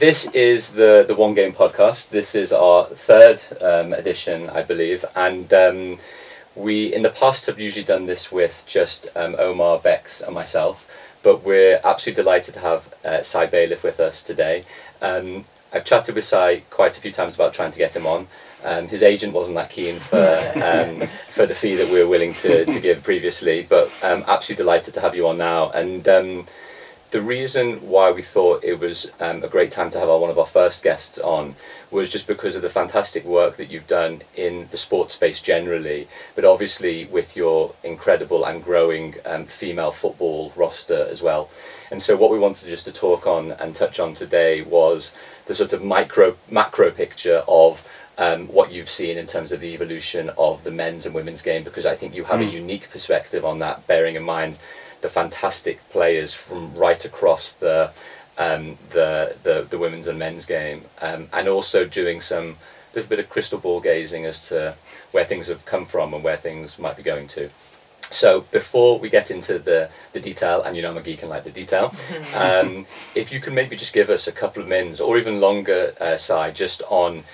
this is the One Game podcast. This is our third edition, I believe, and we in the past have usually done this with just Omar, Bex and myself, but we're absolutely delighted to have Si Bayliff with us today. I've chatted with Si quite a few times about trying to get him on. His agent wasn't that keen for the fee that we were willing to give previously, but absolutely delighted to have you on now. And the reason why we thought it was a great time to have one of our first guests on was just because of the fantastic work that you've done in the sports space generally, but obviously with your incredible and growing female football roster as well. And so what we wanted just to talk on and touch on today was the sort of macro picture of what you've seen in terms of the evolution of the men's and women's game, because I think you have a unique perspective on that, bearing in mind the fantastic players from right across the women's and men's game, and also doing some little bit of crystal ball gazing as to where things have come from and where things might be going to. So before we get into the detail, and you know I'm a geek and like the detail, if you can maybe just give us a couple of minutes or even longer, Si, just on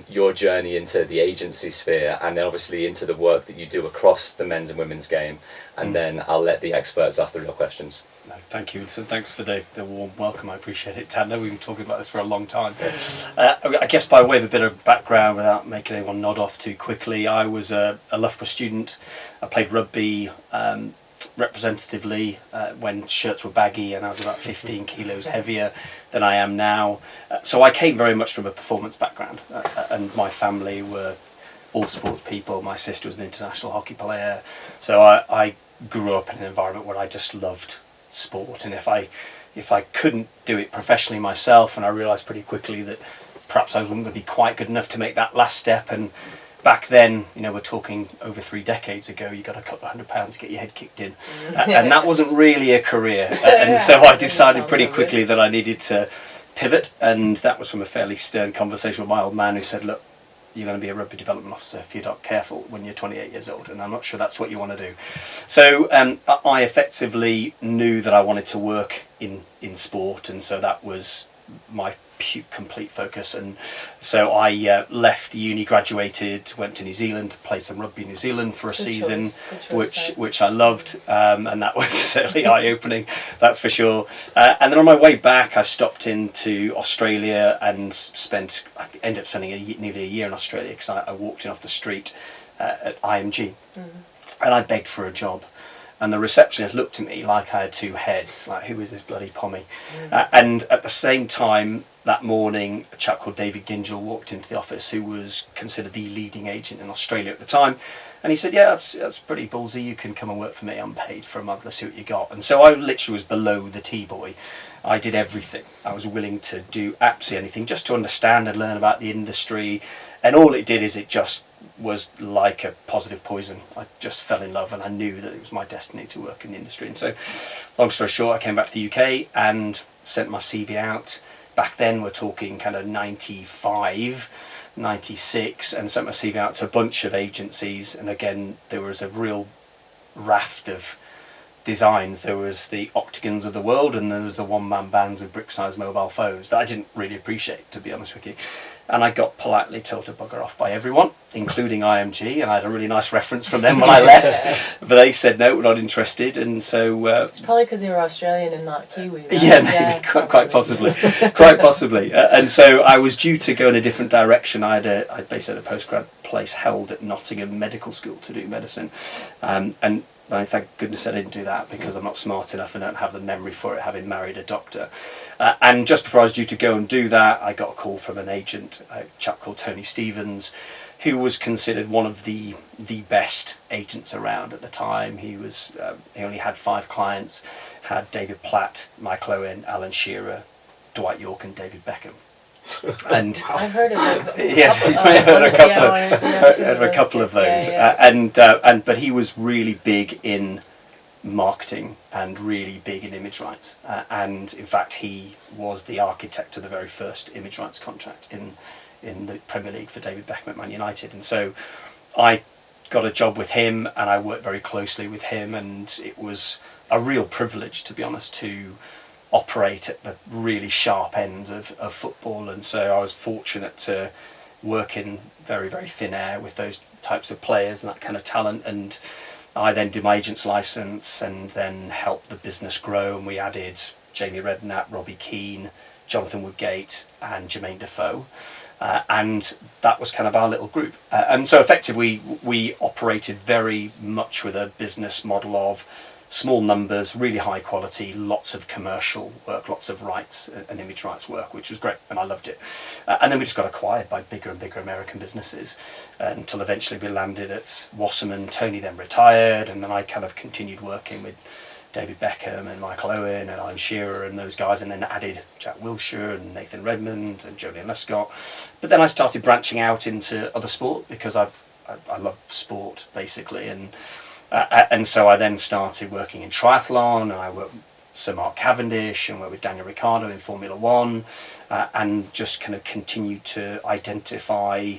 your journey into the agency sphere, and then obviously into the work that you do across the men's and women's game, and then I'll let the experts ask the real questions. No, thank you. So thanks for the warm welcome. I appreciate it, Tad. I know we've been talking about this for a long time. I guess by way of a bit of background, without making anyone nod off too quickly, I was a Loughborough student. I played rugby representatively when shirts were baggy, and I was about 15 kilos heavier than I am now. So I came very much from a performance background, and my family were all sports people. My sister was an international hockey player, so I grew up in an environment where I just loved sport. And if I couldn't do it professionally myself, and I realised pretty quickly that perhaps I wasn't going to be quite good enough to make that last step. And back then, you know, we're talking over 3 decades ago, you got a couple of £100 to get your head kicked in, and that wasn't really a career. And so I decided pretty quickly that I needed to pivot, and that was from a fairly stern conversation with my old man, who said, look, you're going to be a rugby development officer if you're not careful when you're 28 years old, and I'm not sure that's what you want to do. So I effectively knew that I wanted to work in sport, and so that was my complete focus. And so I left uni, graduated, went to New Zealand, played some rugby in New Zealand for a season, which I loved, and that was certainly eye-opening, that's for sure. And then on my way back, I stopped into Australia and I ended up spending nearly a year in Australia, because I walked in off the street at IMG, and I begged for a job. And the receptionist looked at me like I had 2 heads, like, who is this bloody Pommy? And at the same time, that morning, a chap called David Gingell walked into the office, who was considered the leading agent in Australia at the time. And he said, yeah, that's pretty ballsy, you can come and work for me unpaid for a month, let's see what you got. And so I literally was below the T-boy. I did everything. I was willing to do absolutely anything just to understand and learn about the industry. And all it did is it just was like a positive poison. I just fell in love, and I knew that it was my destiny to work in the industry. And so, long story short, I came back to the UK and sent my CV out. Back then, we're talking kind of 95, 96, and sent my CV out to a bunch of agencies. And again, there was a real raft of designs. There was the Octagons of the world, and there was the one-man bands with brick-sized mobile phones that I didn't really appreciate, to be honest with you. And I got politely told to bugger off by everyone, including IMG, and I had a really nice reference from them when I left, but they said no, we're not interested. And so it's probably because you were Australian and not Kiwi, right? Yeah, maybe, quite possibly. Quite possibly. And so I was due to go in a different direction. I basically had a postgrad place held at Nottingham Medical School to do medicine, and thank goodness I didn't do that, because I'm not smart enough and don't have the memory for it, having married a doctor. And just before I was due to go and do that, I got a call from an agent, a chap called Tony Stevens, who was considered one of the best agents around at the time. He only had 5 clients, had David Platt, Michael Owen, Alan Shearer, Dwight York and David Beckham. And I've heard of it. Yeah, you may have heard a couple of those. Yeah. But he was really big in marketing and really big in image rights. And in fact, he was the architect of the very first image rights contract in the Premier League for David Beckham at Man United. And so I got a job with him, and I worked very closely with him, and it was a real privilege, to be honest, to operate at the really sharp ends of football, and so I was fortunate to work in very, very thin air with those types of players and that kind of talent. And I then did my agent's license and then helped the business grow, and we added Jamie Redknapp, Robbie Keane, Jonathan Woodgate and Jermaine Defoe. And that was kind of our little group. And so effectively we operated very much with a business model of small numbers, really high quality, lots of commercial work, lots of rights and image rights work, which was great, and I loved it. And then we just got acquired by bigger and bigger American businesses until eventually we landed at Wasserman. Tony then retired, and then I kind of continued working with David Beckham and Michael Owen and Alan Shearer and those guys, and then added Jack Wilshere and Nathan Redmond and Julian Lescott. But then I started branching out into other sport because I love sport basically, and so I then started working in triathlon, and I worked with Sir Mark Cavendish and worked with Daniel Ricciardo in Formula One, and just kind of continued to identify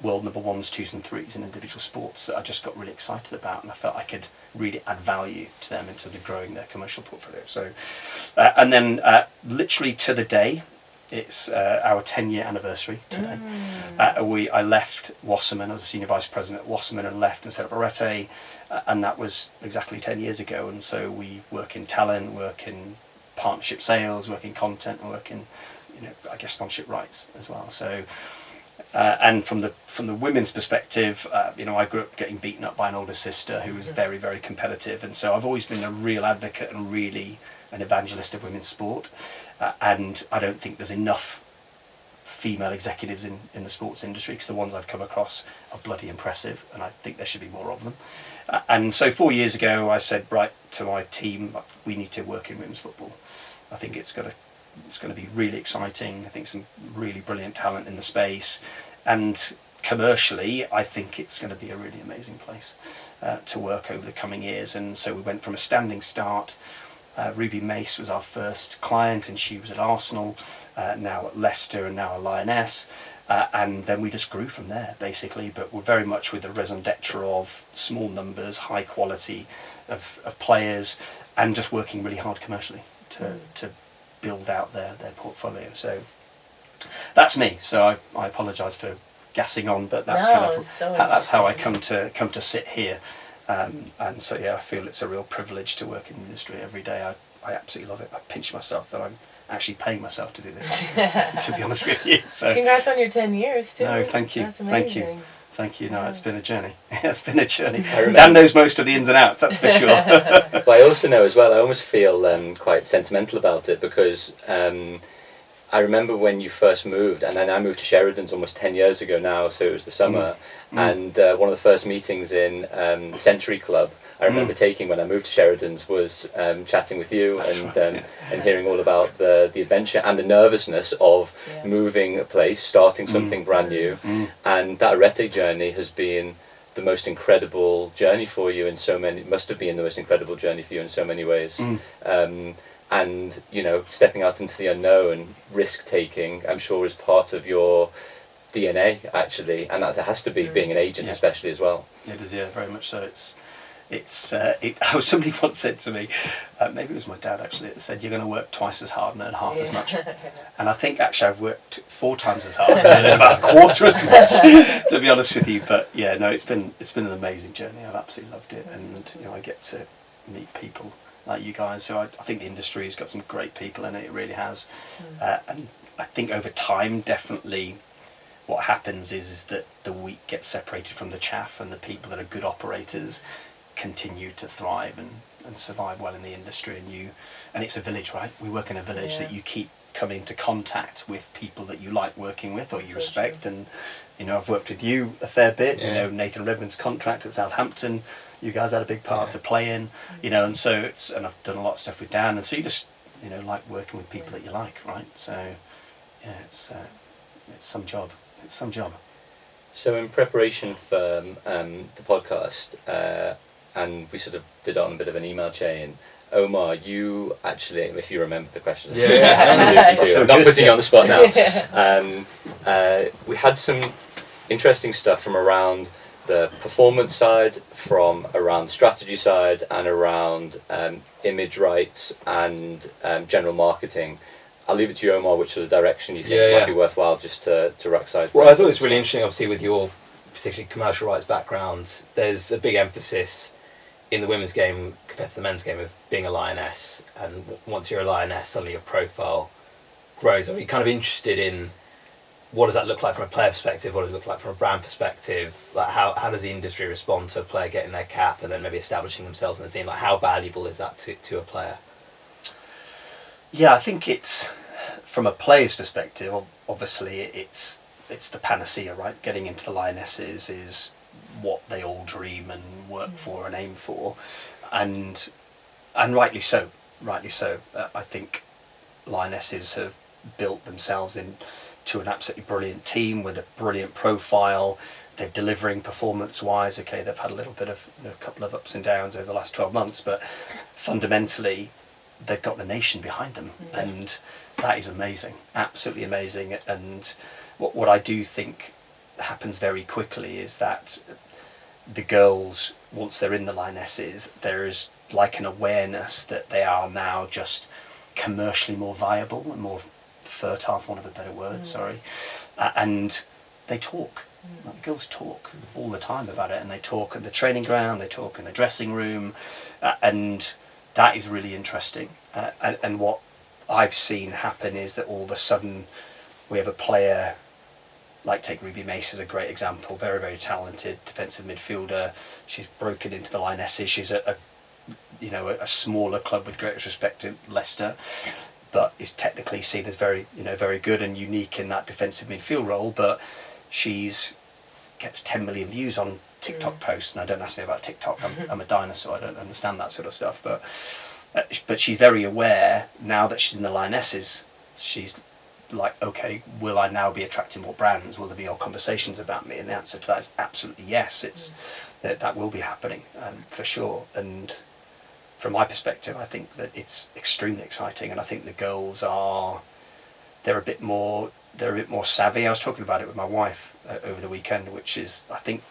world number ones, twos and threes in individual sports that I just got really excited about, and I felt I could really add value to them in terms of growing their commercial portfolio. So, and then literally to the day, it's our 10-year anniversary today. I left Wasserman. I was a senior vice president at Wasserman and left and set up ARETÉ, and that was exactly 10 years ago. And so we work in talent, work in partnership sales, work in content, and work in, I guess, sponsorship rights as well. So. And from the women's perspective, I grew up getting beaten up by an older sister who was very, very competitive, and so I've always been a real advocate and really an evangelist of women's sport. And I don't think there's enough female executives in the sports industry, because the ones I've come across are bloody impressive, and I think there should be more of them. And so 4 years ago, I said, right, to my team, we need to work in women's football. I think it's going to be really exciting. I think some really brilliant talent in the space, and commercially I think it's going to be a really amazing place to work over the coming years. And so we went from a standing start. Ruby Mace was our first client, and she was at Arsenal, now at Leicester, and now a Lioness, and then we just grew from there basically. But we're very much with the raison d'etre of small numbers, high quality of players, and just working really hard commercially to build out their portfolio. So that's me. So I apologise for gassing on, but that's that's how I come to sit here. And so I feel it's a real privilege to work in the industry every day. I absolutely love it. I pinch myself that I'm actually paying myself to do this, to be honest with you. So congrats on your 10 years too. No, thank you. That's amazing. Thank you. No, it's been a journey. It's been a journey. Dan knows most of the ins and outs, that's for sure. But I also know as well, I almost feel quite sentimental about it, because I remember when you first moved, and then I moved to Sheridan's almost 10 years ago now, so it was the summer, and one of the first meetings in the Century Club I remember taking when I moved to Sheridan's was chatting with you and hearing all about the adventure and the nervousness of moving a place, starting something brand new, and that ARETÉ journey has been the most incredible journey for you in so many, must have been the most incredible journey for you in so many ways. And stepping out into the unknown, risk taking, I'm sure is part of your DNA actually, and that has to be being an agent especially as well. It is, very much so. Somebody once said to me, maybe it was my dad actually, that said, you're going to work twice as hard and earn half as much. And I think actually I've worked 4 times as hard and earned about a quarter as much, to be honest with you. But it's been an amazing journey. I've absolutely loved it, and I get to meet people like you guys. So I think the industry has got some great people in it. It really has. And I think over time, definitely, what happens is that the wheat gets separated from the chaff, and the people that are good operators continue to thrive and survive well in the industry. And it's a village, right? We work in a village that you keep coming into contact with people that you like working with or you respect. And I've worked with you a fair bit. Nathan Redmond's contract at Southampton, you guys had a big part to play in. And so and I've done a lot of stuff with Dan, and so you just like working with people that you like, right? So it's some job. It's some job. So in preparation for the podcast, and we sort of did on a bit of an email chain, Omar, you actually, if you remember the questions, absolutely do. I'm not putting you on the spot now. We had some interesting stuff from around the performance side, from around strategy side, and around image rights and general marketing. I'll leave it to you, Omar, which sort of direction you think might be worthwhile just to ruck size. Well, I thought it was really interesting, obviously, with your particularly commercial rights background. There's a big emphasis in the women's game compared to the men's game of being a lioness, and once you're a lioness, suddenly your profile grows. Are you kind of interested in what does that look like from a player perspective? What does it look like from a brand perspective? Like how does the industry respond to a player getting their cap and then maybe establishing themselves in the team? Like how valuable is that to a player? Yeah, I think it's, from a player's perspective, obviously it's the panacea, right? Getting into the Lionesses is what they all dream and work for and aim for, and rightly so. I think Lionesses have built themselves into an absolutely brilliant team with a brilliant profile. They're delivering performance-wise. Okay, they've had a little bit of a couple of ups and downs over the last 12 months, but fundamentally, they've got the nation behind them, and that is amazing, absolutely amazing. And what I do think happens very quickly is that the girls, once they're in the Lionesses, there's like an awareness that they are now just commercially more viable and more fertile, for want of a better word, and they talk. Like, the girls talk all the time about it, and they talk at the training ground, they talk in the dressing room, and that is really interesting. And what I've seen happen is that all of a sudden we have a player, like take Ruby Mace as a great example, very, very talented defensive midfielder. She's broken into the Lionesses. She's a smaller club with great respect to Leicester, but is technically seen as very good and unique in that defensive midfield role. But gets 10 million views on TikTok posts, and don't ask me about TikTok. I'm a dinosaur. I don't understand that sort of stuff. But she's very aware now that she's in the Lionesses. She's like, okay, will I now be attracting more brands? Will there be more conversations about me? And the answer to that is absolutely yes. It's that will be happening for sure. And from my perspective, I think that it's extremely exciting, and I think the girls they're a bit more savvy. I was talking about it with my wife over the weekend, which is, I think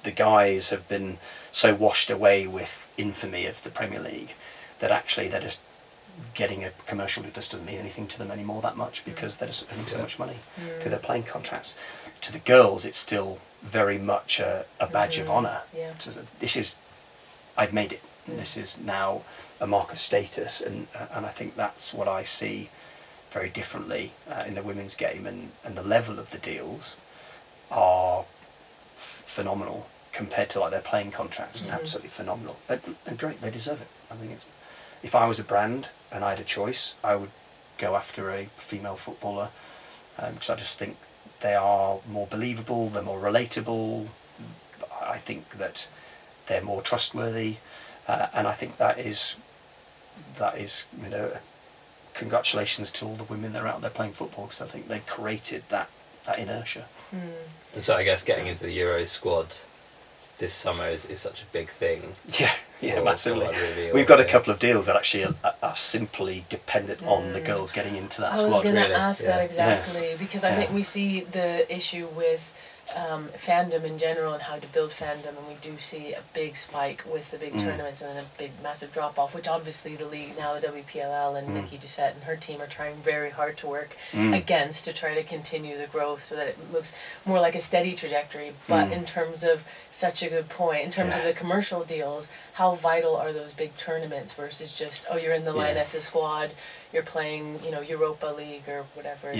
the guys have been so washed away with infamy of the Premier League that actually they're just getting a commercial that just doesn't mean anything to them anymore that much, because they're just earning so much money through their playing contracts. To the girls, it's still very much a badge of honour. I've made it. This is now a mark of status, and I think that's what I see very differently in the women's game, and the level of the deals are phenomenal compared to like their playing contracts. Absolutely phenomenal, and great. They deserve it. I think it's, if I was a brand and I had a choice, I would go after a female footballer, because I just think they are more believable, they're more relatable. I think that they're more trustworthy, and I think that is congratulations to all the women that are out there playing football, because I think they created that inertia. And so I guess getting into the Euros squad this summer is such a big thing. Yeah, massively. We've got a couple of deals that actually are simply dependent on the girls getting into that squad. I was going to ask that exactly, because I think we see the issue with fandom in general and how to build fandom, and we do see a big spike with the big tournaments and then a big massive drop off, which obviously the league now, the WPLL and Nikki Doucette and her team are trying very hard to work against, to try to continue the growth so that it looks more like a steady trajectory. But in terms of, such a good point, in terms of the commercial deals, how vital are those big tournaments versus just, you're in the Lionesses squad, you're playing Europa League or whatever.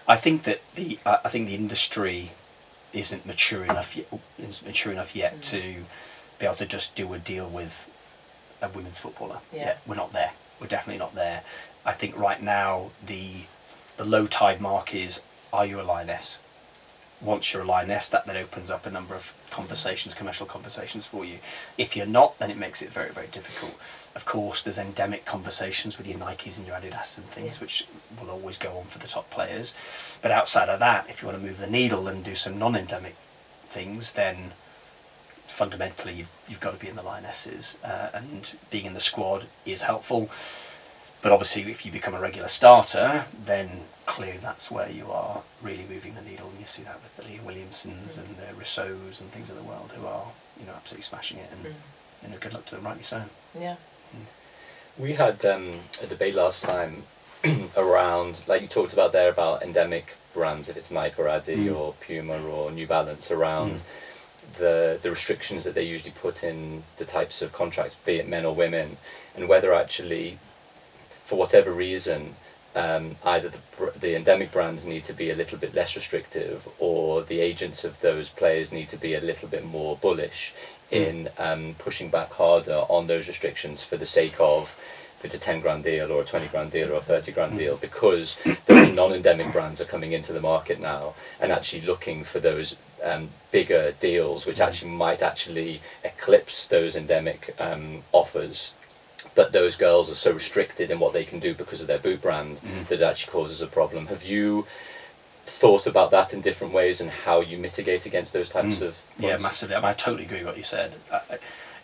I think that the industry isn't mature enough yet to be able to just do a deal with a women's footballer. We're not there. We're definitely not there. I think right now the low tide mark is, are you a Lioness? Once you're a Lioness, that then opens up a number of conversations, commercial conversations for you. If you're not, then it makes it very, very difficult. Of course, there's endemic conversations with your Nikes and your Adidas and things, which will always go on for the top players. But outside of that, if you want to move the needle and do some non-endemic things, then fundamentally you've got to be in the Lionesses, and being in the squad is helpful. But obviously, if you become a regular starter, then clearly that's where you are really moving the needle, and you see that with the Leah Williamsons and the Rousseaus and things of the world who are, absolutely smashing it, and good luck to them, rightly so. Yeah. We had a debate last time around, like you talked about there, about endemic brands, if it's Nike or ARETÉ or Puma or New Balance, around the restrictions that they usually put in the types of contracts, be it men or women, and whether actually, for whatever reason, either the endemic brands need to be a little bit less restrictive, or the agents of those players need to be a little bit more bullish in pushing back harder on those restrictions for the sake of, if it's a 10 grand deal or a 20 grand deal or a 30 grand deal, because those non-endemic brands are coming into the market now and actually looking for those bigger deals, which actually might actually eclipse those endemic offers. But those girls are so restricted in what they can do because of their boot brand that it actually causes a problem. Have you thought about that in different ways and how you mitigate against those types of points? Yeah, massively. I totally agree with what you said.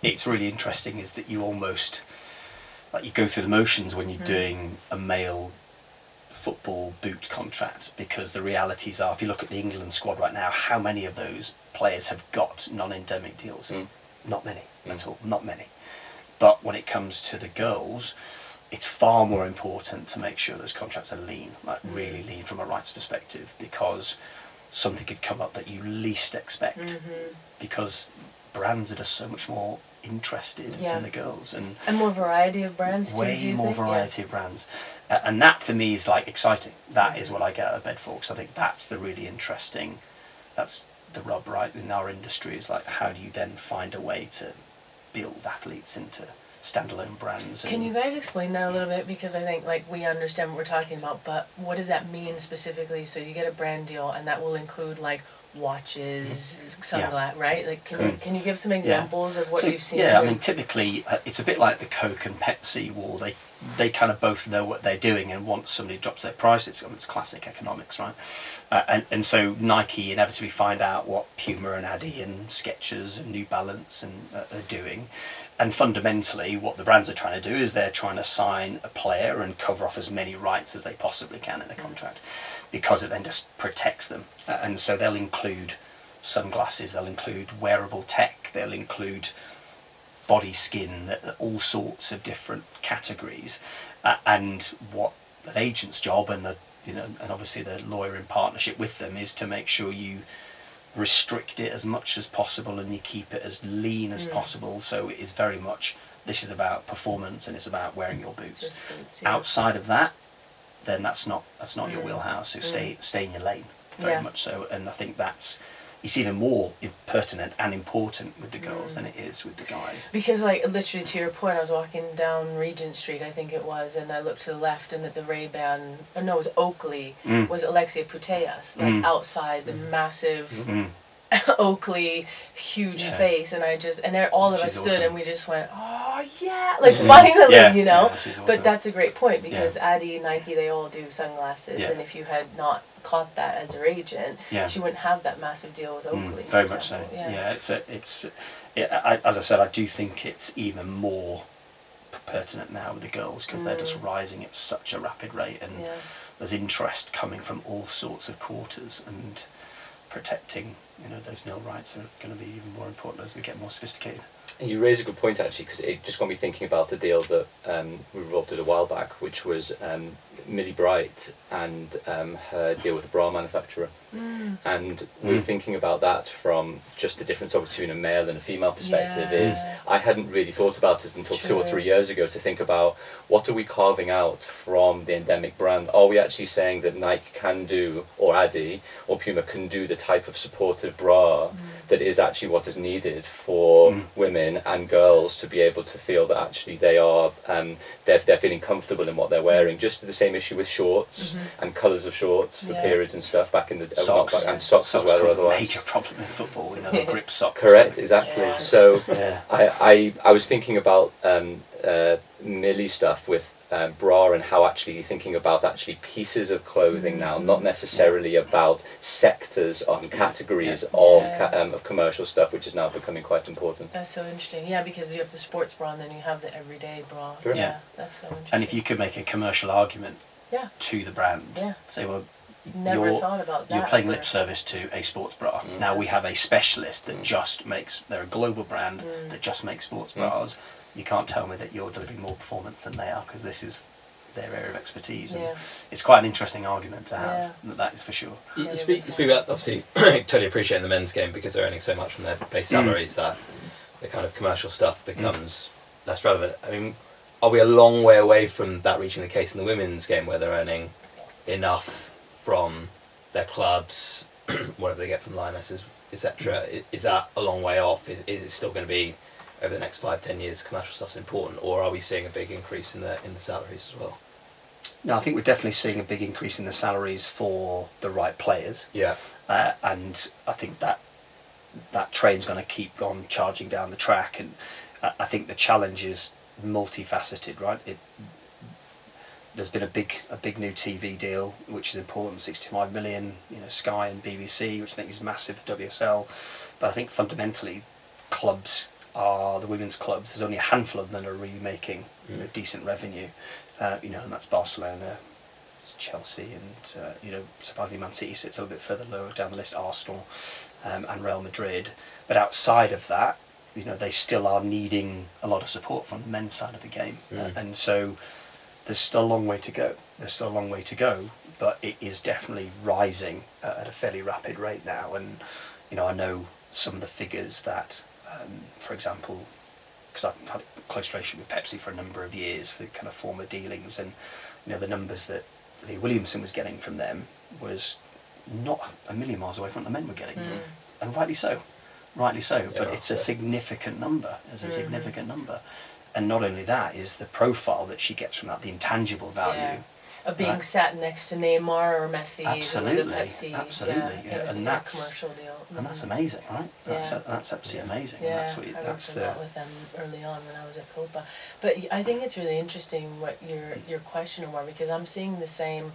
It's really interesting is that you almost, like, you go through the motions when you're doing a male football boot contract, because the realities are, if you look at the England squad right now, how many of those players have got non-endemic deals? Not many at all, not many. But when it comes to the girls, it's far more important to make sure those contracts are lean, like really lean from a rights perspective, because something could come up that you least expect, because brands are just so much more interested in the girls, and more variety of brands too, way more variety of brands, and that for me is like exciting. That is what I get out of bed for, because I think that's the really interesting, that's the rub right in our industry, is like, how do you then find a way to build athletes into standalone brands? Can you guys explain that a little bit? Because I think, like, we understand what we're talking about, but what does that mean specifically? So you get a brand deal, and that will include, like, watches, sunglasses, right? Like, can you give some examples of what you've seen? Yeah, I mean, typically it's a bit like the Coke and Pepsi war. They kind of both know what they're doing, and once somebody drops their price, it's classic economics, right? And so Nike inevitably find out what Puma and Adidas and Skechers and New Balance and are doing, and fundamentally what the brands are trying to do is they're trying to sign a player and cover off as many rights as they possibly can in the contract, because it then just protects them. And so they'll include sunglasses, they'll include wearable tech, they'll include body skin, all sorts of different categories, and what an agent's job and and obviously the lawyer in partnership with them is to make sure you restrict it as much as possible and you keep it as lean as possible. So it is very much, this is about performance and it's about wearing your boots. Outside of that, then that's not your wheelhouse. So stay in your lane, very much so. And I think it's even more pertinent and important with the girls than it is with the guys. Because, like, literally to your point, I was walking down Regent Street, I think it was, and I looked to the left, and at the Ray-Ban, it was Oakley, was Alexia Putellas, like, outside the massive Oakley huge face, and there all of us stood and we just went, oh yeah, like finally, you know. Awesome. But that's a great point, because Adidas, Nike, they all do sunglasses, and if you had not caught that as her agent, she wouldn't have that massive deal with Oakley. Very much so. It's as I said, I do think it's even more pertinent now with the girls, because they're just rising at such a rapid rate, and there's interest coming from all sorts of quarters, and protecting those nil rights are going to be even more important as we get more sophisticated. And you raise a good point, actually, because it just got me thinking about a deal that we revolved a while back, which was Millie Bright and her deal with a bra manufacturer. And we were thinking about that from just the difference, obviously, between a male and a female perspective. Is I hadn't really thought about it until 2 or 3 years ago, to think about what are we carving out from the endemic brand. Are we actually saying that Nike can do, or Adidas or Puma can do, the type of supportive bra that is actually what is needed for women and girls to be able to feel that actually they are they're feeling comfortable in what they're wearing? Just the same issue with shorts and colours of shorts for periods and stuff back in the socks, and socks as well. Otherwise, a major problem in football, the grip socks. Correct, exactly. So I was thinking about Millie stuff with bra and how actually you're thinking about actually pieces of clothing now, not necessarily about sectors and categories of commercial stuff, which is now becoming quite important. That's so interesting. Yeah, because you have the sports bra and then you have the everyday bra. Sure. Yeah, that's so interesting. And if you could make a commercial argument to the brand, say, well, Never thought about that. You're paying lip service to a sports bra. Now we have a specialist that just makes, they're a global brand that just makes sports bras. You can't tell me that you're delivering more performance than they are, because this is their area of expertise. And it's quite an interesting argument to have, that is for sure. You speak about, obviously, totally appreciating the men's game because they're earning so much from their base salaries that the kind of commercial stuff becomes less relevant. I mean, are we a long way away from that reaching the case in the women's game where they're earning enough from their clubs, whatever they get from Lionesses, etc.? Is that a long way off? Is it still going to be, over the next 5-10 years, commercial stuff's important, or are we seeing a big increase in the salaries as well? No, I think we're definitely seeing a big increase in the salaries for the right players. Yeah. And I think that train's going to keep on charging down the track, and I think the challenge is multifaceted, right? There's been a big new TV deal, which is important, 65 million, Sky and BBC, which I think is massive for WSL. But I think fundamentally, the women's clubs, there's only a handful of them that are really making decent revenue, and that's Barcelona, it's Chelsea, and surprisingly Man City sits a little bit further lower down the list, Arsenal, and Real Madrid. But outside of that, they still are needing a lot of support from the men's side of the game, and so there's still a long way to go. But it is definitely rising at a fairly rapid rate now, and I know some of the figures that, for example, because I've had a close relationship with Pepsi for a number of years for kind of former dealings, and the numbers that Lee Williamson was getting from them was not a million miles away from what the men were getting, and rightly so. But it's a significant number. It's a significant number. And not only that, is the profile that she gets from that, the intangible value. Of being sat next to Neymar or Messi. Absolutely. Pepsi, And that's a commercial deal. And that's amazing, right? That's absolutely amazing. Yeah, That's I worked a lot with them early on when I was at Copa. But I think it's really interesting what your question, Omar, because I'm seeing the same.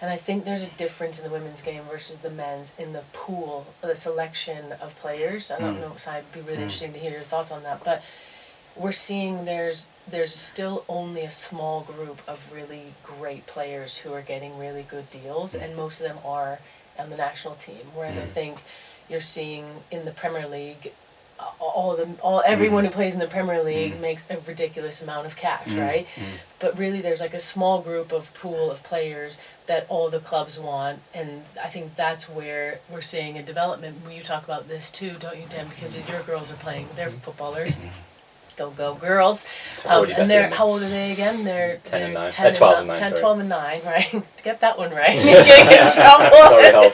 And I think there's a difference in the women's game versus the men's in the pool, the selection of players. I don't know, so it'd be really interesting to hear your thoughts on that. But we're seeing there's still only a small group of really great players who are getting really good deals, and most of them are on the national team. Whereas I think you're seeing in the Premier League, everyone who plays in the Premier League makes a ridiculous amount of cash, right? But really, there's like a small group of pool of players that all the clubs want, and I think that's where we're seeing a development. You talk about this too, don't you, Dan? Because your girls are playing; they're footballers. Go girls. And they're, how old are they again? They're 10 and 9. 12 and 9, right? To get that one right. You get in trouble. Sorry, help.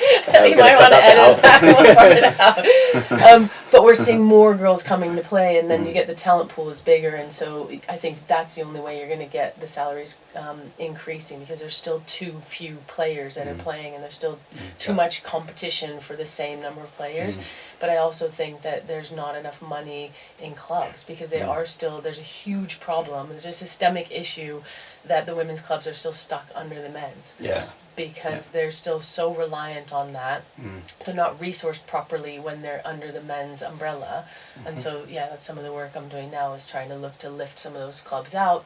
You might want to edit that one part out. But we're seeing more girls coming to play, and then you get the talent pool is bigger, and so I think that's the only way you're going to get the salaries increasing, because there's still too few players that are playing, and there's still too much competition for the same number of players. But I also think that there's not enough money in clubs, because they are still, there's a huge problem. There's a systemic issue that the women's clubs are still stuck under the men's. Because they're still so reliant on that. They're not resourced properly when they're under the men's umbrella. And so, that's some of the work I'm doing now, is trying to look to lift some of those clubs out,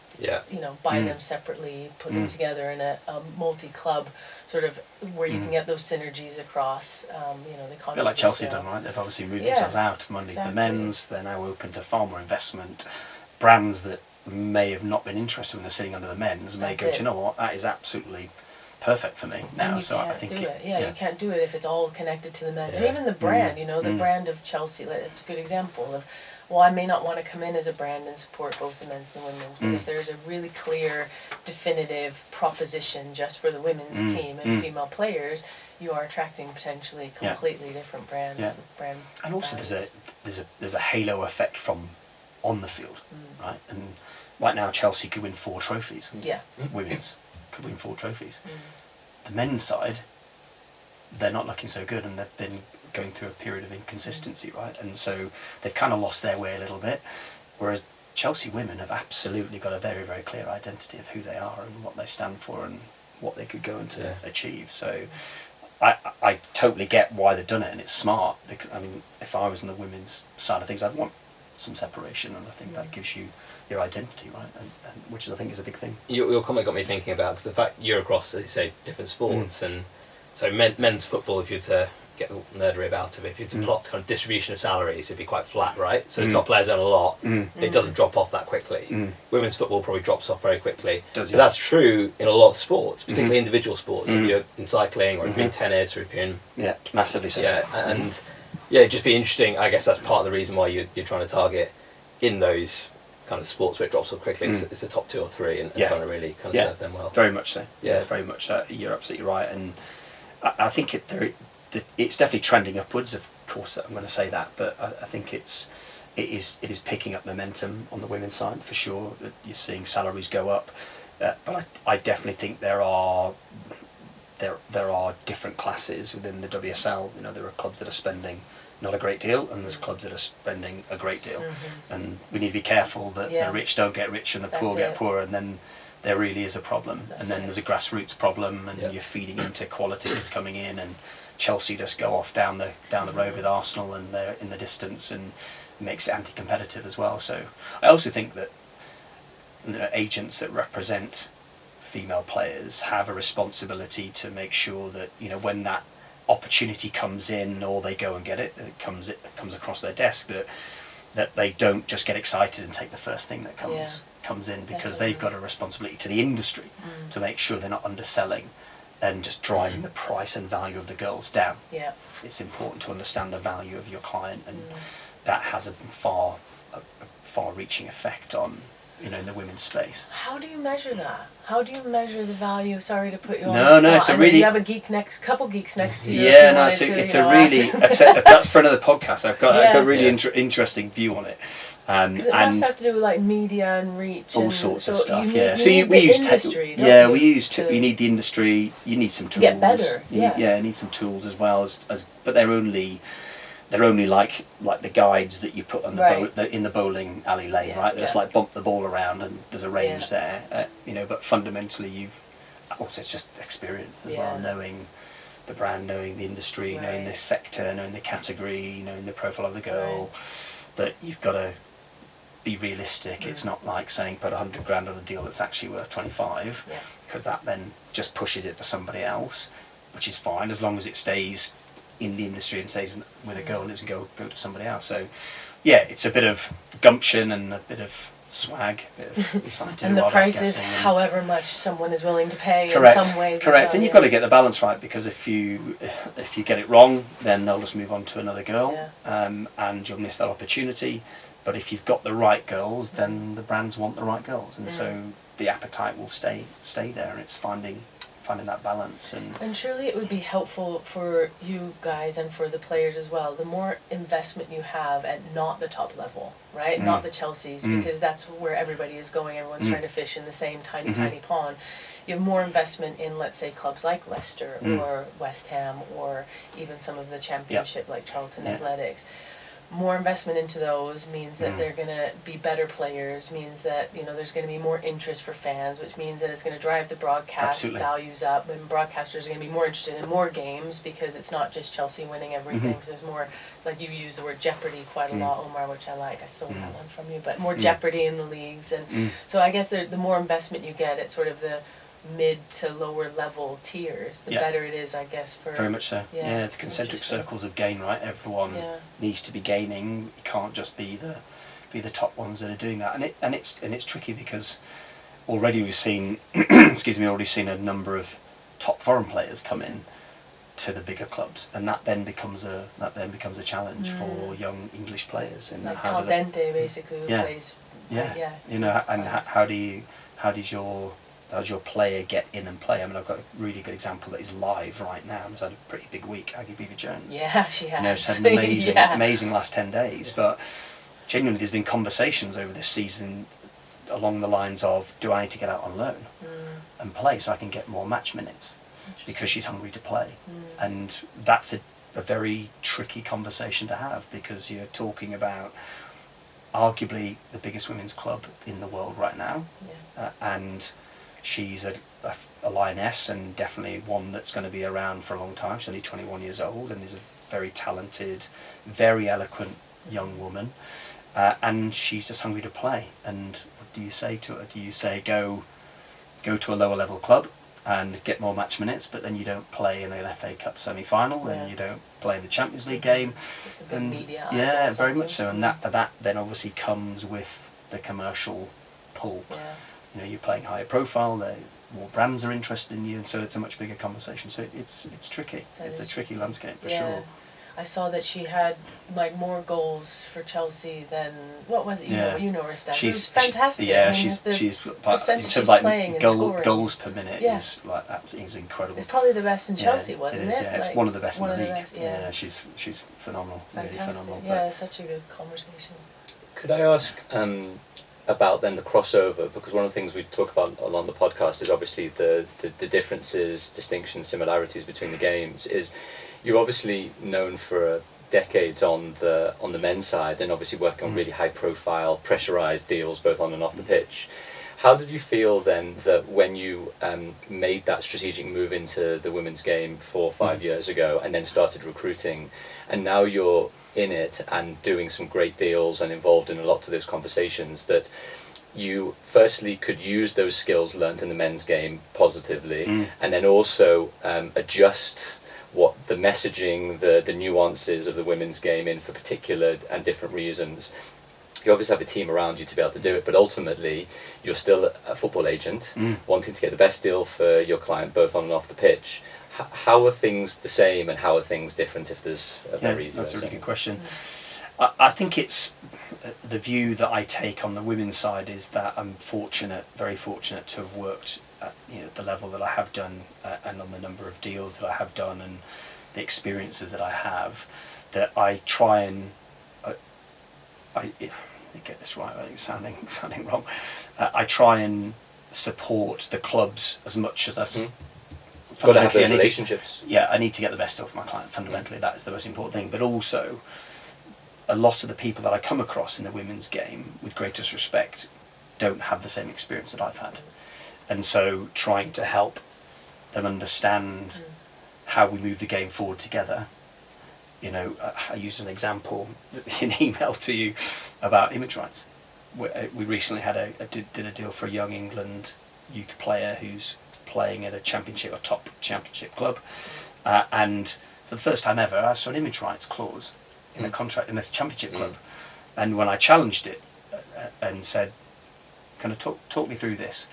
buy them separately, put them together in a multi-club sort of, where you can get those synergies across, the economies. A bit like Chelsea done, right? They've obviously moved themselves out from underneath the men's. They're now open to far more investment. Brands that may have not been interested when they're sitting under the men's may go, do you know what, that is absolutely perfect for me now. And you can't do it. You can't do it if it's all connected to the men's. And even the brand, the brand of Chelsea, it's a good example of, well, I may not want to come in as a brand and support both the men's and the women's, but if there's a really clear, definitive proposition just for the women's team and female players, you are attracting potentially completely different brands. And also there's a halo effect from on the field, right? And right now Chelsea could win 4 trophies. Women's could win 4 trophies. The men's side, they're not looking so good, and they've been going through a period of inconsistency, right? And so they've kind of lost their way a little bit. Whereas Chelsea women have absolutely got a very, very clear identity of who they are and what they stand for and what they could go on to achieve. So I totally get why they've done it, and it's smart. Because I mean, if I was on the women's side of things, I'd want some separation, and I think that gives you your identity, right? And which I think is a big thing. Your comment got me thinking about, because the fact you're across, as you say, different sports, and so men's football, if you're to get nerdery about it, if you're to plot kind of distribution of salaries, it'd be quite flat, right? So the top players earn a lot, it doesn't drop off that quickly. Women's football probably drops off very quickly. Does, but that's true in a lot of sports, particularly individual sports. If you're in cycling, or if you're in tennis, or if you're in... Yeah, massively so. Yeah, and it'd just be interesting. I guess that's part of the reason why you're trying to target in those kind of sports where it drops off quickly. It's the top 2 or 3, and trying to really kind of serve them well. Very much so. Yeah, very much so. You're absolutely right, and I think it's definitely trending upwards. Of course, I'm going to say that, but I think it is picking up momentum on the women's side for sure. You're seeing salaries go up, but I definitely think there are different classes within the WSL. You know, there are clubs that are spending not a great deal, and there's clubs that are spending a great deal, and we need to be careful that the rich don't get richer and the poor get poorer, and then there really is a problem. And then there's a grassroots problem, and you're feeding into quality that's coming in, and Chelsea just go off down the road with Arsenal, and they're in the distance, and it makes it anti-competitive as well. So I also think that agents that represent female players have a responsibility to make sure that, you know, when that opportunity comes in, or they go and get it, it comes across their desk, that they don't just get excited and take the first thing that comes in, because they've got a responsibility to the industry to make sure they're not underselling and just driving the price and value of the girls down. Yeah, it's important to understand the value of your client, and that has a far-reaching effect on, you know, in the women's space. How do you measure that? How do you measure the value? Sorry to put you on the spot. No, it's a really... You have a couple geeks next to you. Yeah, no, that's for another podcast. I've got a really interesting view on it. Because it must have to do with like media and reach, all and sorts of stuff. You need we use industry. You need the industry. You need some tools. To get better. You need some tools as well as but they're only like the guides that you put on in the bowling alley lane, right? There's like bump the ball around, and there's a range there, you know. But fundamentally, it's just experience as well, knowing the brand, knowing the industry, knowing the sector, knowing the category, knowing the profile of the girl. But you've got to be realistic. It's not like saying put 100 grand on a deal that's actually worth 25, because that then just pushes it to somebody else, which is fine as long as it stays in the industry and stays with a girl, and doesn't go to somebody else. So it's a bit of gumption and a bit of swag, a bit of and the price is however much someone is willing to pay. Correct. In some ways. Correct. And you've got to get the balance right, because if you get it wrong, then they'll just move on to another girl, and you'll miss that opportunity. But if you've got the right girls, then the brands want the right girls, and so the appetite will stay there, and it's finding that balance. And surely it would be helpful for you guys and for the players as well, the more investment you have at not the top level, right? Not the Chelseas, because that's where everybody is going. Everyone's trying to fish in the same tiny pond. You have more investment in, let's say, clubs like Leicester or West Ham, or even some of the championship like Charlton Athletics. More investment into those means that they're going to be better players, means that, you know, there's going to be more interest for fans, which means that it's going to drive the broadcast values up, and broadcasters are going to be more interested in more games, because it's not just Chelsea winning everything. So there's more, like you use the word jeopardy quite a lot, Omar, which I like. I stole that one from you, but more jeopardy in the leagues. And so I guess the more investment you get at sort of the mid to lower level tiers, the better it is, I guess. For very much so. The concentric circles of gain, right? Everyone needs to be gaining. It can't just be the top ones that are doing that, and it's tricky, because already we've seen a number of top foreign players come in to the bigger clubs, and that then becomes a challenge for young English players. And like Caldente, basically, who plays. You know, and how does your player get in and play? I mean, I've got a really good example that is live right now. She's had a pretty big week, Aggie Beever-Jones. Yeah, she has. You know, she's had an amazing last 10 days. But genuinely, there's been conversations over this season along the lines of, do I need to get out on loan and play so I can get more match minutes? Because she's hungry to play. And that's a very tricky conversation to have, because you're talking about arguably the biggest women's club in the world right now, Yeah. and she's a lioness, and definitely one that's going to be around for a long time. She's only 21 years old and is a very talented, very eloquent young woman, and she's just hungry to play. And what do you say to her? Do you say go to a lower level club and get more match minutes, but then you don't play in an FA Cup semi-final, Yeah. and you don't play in the Champions League game? With the big And media yeah, eyeballs very on much you. so. And that then obviously comes with the commercial pull. Yeah. You know, you're playing higher profile, more brands are interested in you, and so it's a much bigger conversation. So it's tricky. That It's a is tricky landscape for Yeah. sure. I saw that she had like more goals for Chelsea than what was it? You know her stats. She's It was fantastic. Yeah, I mean, the she's in percentage terms she's of playing like and scoring. goals per minute Yeah. is like is incredible. It's probably the best in Chelsea, Yeah, wasn't it? Is, it? yeah, it's Like, one of the best in one the of league. best, yeah. She's phenomenal. Fantastic. Really phenomenal. Yeah, it's such a good conversation. Could I ask about then the crossover? Because one of the things we talk about a lot on the podcast is obviously the differences, distinctions, similarities between the games. Is you're obviously known for decades on the men's side, and obviously working on really high profile, pressurized deals both on and off the pitch. How did you feel then that when you made that strategic move into the women's game 4 or 5 years ago, and then started recruiting, and now you're in it and doing some great deals and involved in a lot of those conversations, that you firstly could use those skills learnt in the men's game positively, and then also adjust what the messaging, the nuances of the women's game in for particular and different reasons? You obviously have a team around you to be able to do it, but ultimately you're still a football agent wanting to get the best deal for your client both on and off the pitch. How are things the same and how are things different, if there's a very easy that's a way to really say? good question. I think it's the view that I take on the women's side is that I'm very fortunate to have worked at the level that I have done, and on the number of deals that I have done, and the experiences that I have, that I try and let me get this right. I think it's sounding wrong. I try and support the clubs as much as I. Got to have those relationships. I need to get the best of my client. Fundamentally, that is the most important thing. But also, a lot of the people that I come across in the women's game, with greatest respect, don't have the same experience that I've had. And so trying to help them understand how we move the game forward together. I used an example in email to you about image rights. We recently did a deal for a young England youth player who's playing at a championship, a top championship club, and for the first time ever I saw an image rights clause in a contract in this championship club. And when I challenged it and said, kind of talk me through this,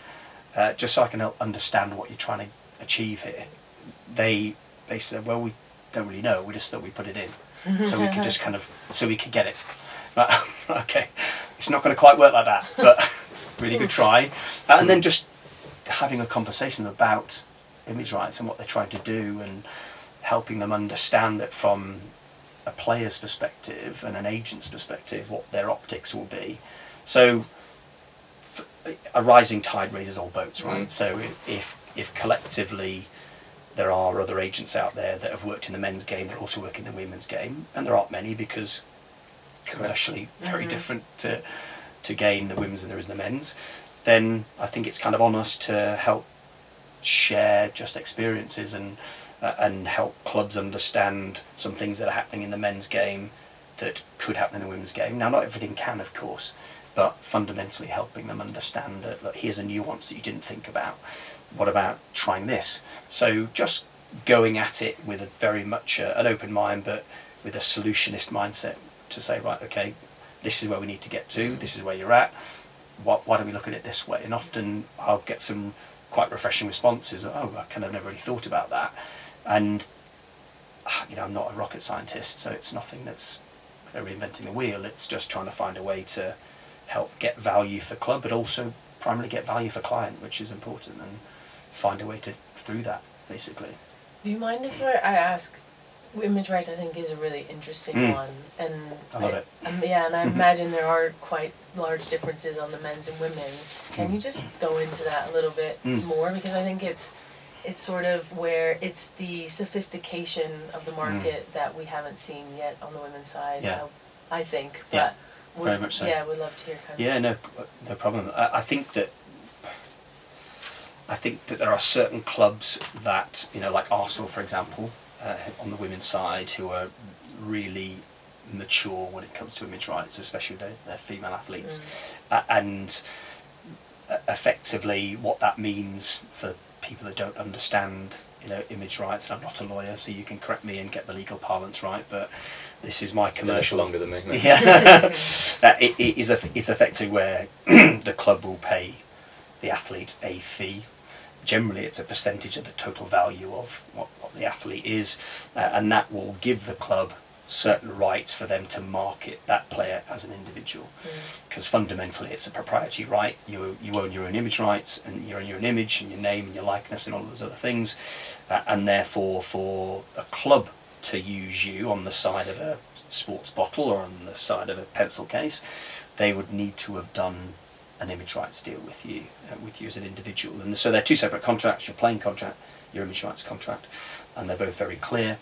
just so I can help understand what you're trying to achieve here, they said, well, we don't really know, we just thought we put it in so we could just so we could get it. Okay, it's not going to quite work like that, but really good try. And then just having a conversation about image rights and what they're trying to do, and helping them understand that from a player's perspective and an agent's perspective what their optics will be. So a rising tide raises all boats, right? So if collectively there are other agents out there that have worked in the men's game that also work in the women's game, and there aren't many because commercially very different to game the women's than there is in the men's, then I think it's kind of on us to help share just experiences and help clubs understand some things that are happening in the men's game that could happen in the women's game. Now, not everything can, of course, but fundamentally helping them understand that, look, here's a nuance that you didn't think about. What about trying this? So just going at it with a very much an open mind, but with a solutionist mindset to say, right, okay, this is where we need to get to, this is where you're at, why don't we look at it this way? And often I'll get some quite refreshing responses. Oh, I kind of never really thought about that. And I'm not a rocket scientist, so it's nothing that's reinventing the wheel. It's just trying to find a way to help get value for club, but also primarily get value for client, which is important, and find a way through that, basically. Do you mind if I ask? Image rights, I think, is a really interesting one, and I love it. And I imagine there are quite large differences on the men's and women's. Can you just go into that a little bit more, because I think it's sort of where it's the sophistication of the market that we haven't seen yet on the women's side. Yeah. I think, but very much so. Yeah, we'd love to hear kind of. Yeah, no problem. I think that there are certain clubs that, like Arsenal, for example, on the women's side, who are really mature when it comes to image rights, especially their female athletes, and effectively what that means for people that don't understand, image rights. And I'm not a lawyer, so you can correct me and get the legal parlance right, but this is my commercial. Longer than me. No. Yeah, it's effectively where the club will pay the athlete a fee. Generally, it's a percentage of the total value of what the athlete is, and that will give the club certain rights for them to market that player as an individual, because fundamentally it's a proprietary right. You own your own image rights, and you own your own image and your name and your likeness and all of those other things, and therefore for a club to use you on the side of a sports bottle or on the side of a pencil case, they would need to have done an image rights deal with you as an individual. And so they're two separate contracts: your playing contract, your image rights contract, and they're both very clear.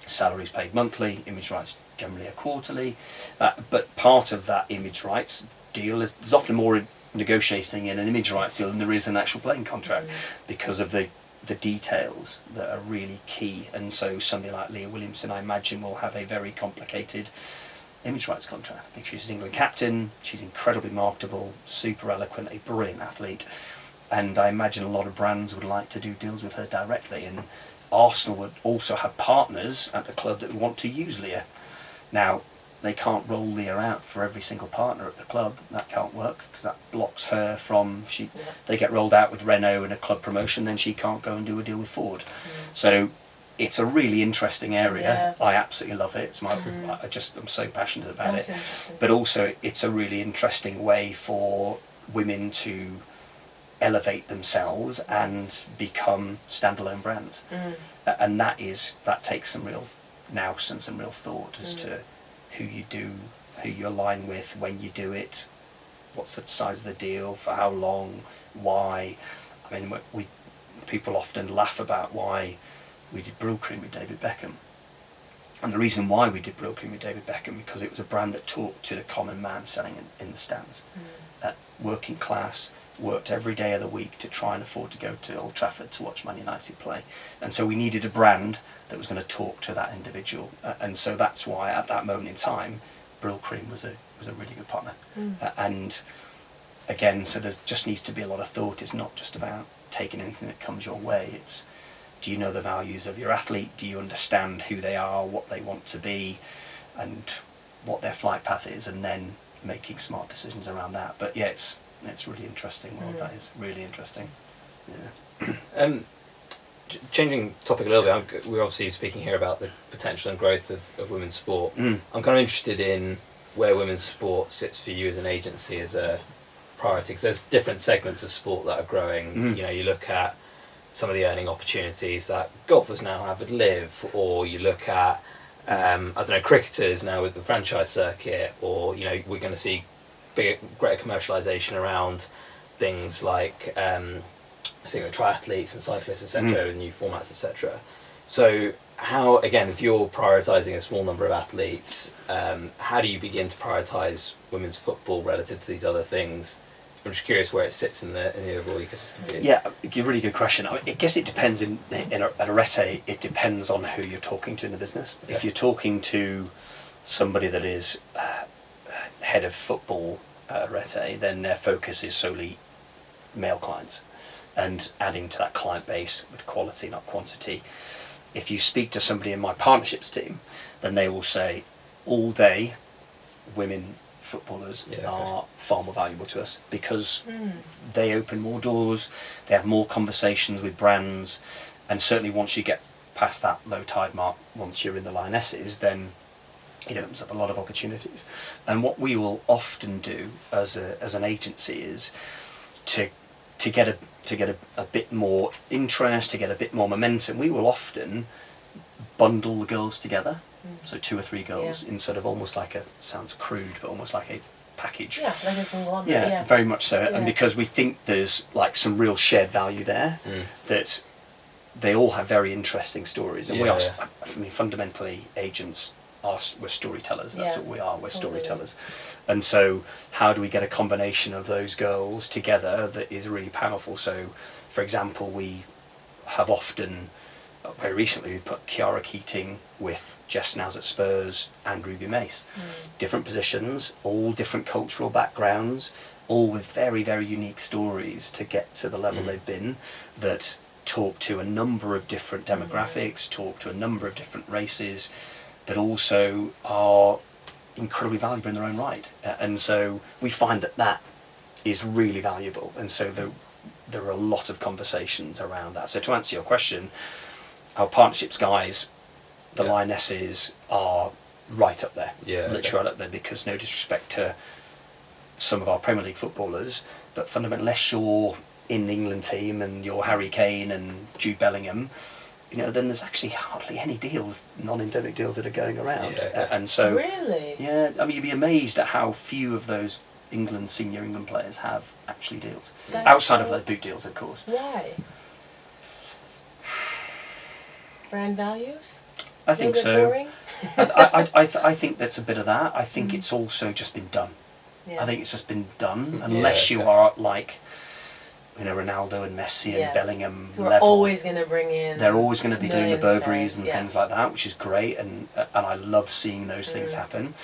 Salaries paid monthly, image rights generally are quarterly, but part of that image rights deal is there's often more negotiating in an image rights deal than there is an actual playing contract, because of the details that are really key. And so somebody like Leah Williamson, I imagine, will have a very complicated image rights contract, because she's England captain, she's incredibly marketable, super eloquent, a brilliant athlete, and I imagine a lot of brands would like to do deals with her directly. And Arsenal would also have partners at the club that would want to use Leah. Now, they can't roll Leah out for every single partner at the club. That can't work, because that blocks her from... They get rolled out with Renault in a club promotion, then she can't go and do a deal with Ford. So it's a really interesting area. I absolutely love it. It's my... I'm so passionate about it. But also, it's a really interesting way for women to elevate themselves and become standalone brands, and that takes some real nous and some real thought as to who you align with, when you do it, what's the size of the deal, for how long, why. I mean, people often laugh about why we did Brill Cream with David Beckham, and the reason why we did Brill Cream with David Beckham, because it was a brand that talked to the common man selling in the stands, that working class, worked every day of the week to try and afford to go to Old Trafford to watch Man United play. And so we needed a brand that was going to talk to that individual. And so that's why at that moment in time, Brill Cream was a really good partner. And again, so there just needs to be a lot of thought. It's not just about taking anything that comes your way. It's, do you know the values of your athlete? Do you understand who they are, what they want to be, and what their flight path is, and then making smart decisions around that. But yeah, it's really interesting world. That is really interesting. Yeah. Changing topic a little bit, we're obviously speaking here about the potential and growth of women's sport. I'm kind of interested in where women's sport sits for you as an agency, as a priority, because there's different segments of sport that are growing. You look at some of the earning opportunities that golfers now have at Live, or you look at cricketers now with the franchise circuit, or we're going to see greater commercialisation around things like triathletes and cyclists, etc., and new formats, etc. So how, again, if you're prioritising a small number of athletes, how do you begin to prioritise women's football relative to these other things? I'm just curious where it sits in the overall ecosystem. Yeah, a really good question. I guess it depends at ARETÉ, it depends on who you're talking to in the business. Yeah. If you're talking to somebody that is head of football at ARETÉ, then their focus is solely male clients and adding to that client base with quality, not quantity. If you speak to somebody in my partnerships team, then they will say all day women footballers are far more valuable to us, because they open more doors, they have more conversations with brands, and certainly once you get past that low tide mark, once you're in the Lionesses, then it opens up a lot of opportunities. And what we will often do as an agency is to get a bit more interest, to get a bit more momentum. We will often bundle the girls together. So 2 or 3 girls in sort of almost like sounds crude, but almost like a package. Yeah, like a conglomerate. Yeah, very much so. Yeah. And because we think there's like some real shared value there, that they all have very interesting stories. And we are, I mean, fundamentally, agents we're storytellers. That's Yeah, what we are. We're totally. storytellers. And so how do we get a combination of those girls together that is really powerful? So, for example, we have often, very recently, we put Kiara Keating with Jess Naz at Spurs and Ruby Mace. Different positions, all different cultural backgrounds, all with very, very unique stories to get to the level they've been, that talk to a number of different demographics, talk to a number of different races, but also are incredibly valuable in their own right. And so we find that that is really valuable. And so there are a lot of conversations around that. So to answer your question, our partnerships guys, the Lionesses, are right up there. Literally right up there, because no disrespect to some of our Premier League footballers, but fundamentally, unless you're in the England team and you're Harry Kane and Jude Bellingham, then there's actually hardly any deals, non-endemic deals, that are going around. And so, really, you'd be amazed at how few of those senior England players have actually deals. That's Outside of their boot deals, of course. Why? Brand values? I think so. Boring? I think that's a bit of that. I think it's also just been done. Yeah. I think it's just been done, unless you are like, Ronaldo and Messi and Bellingham Who are level. always going to bring in. They're always going to be doing the millions of Burberrys fans, and things like that, which is great, and I love seeing those things happen.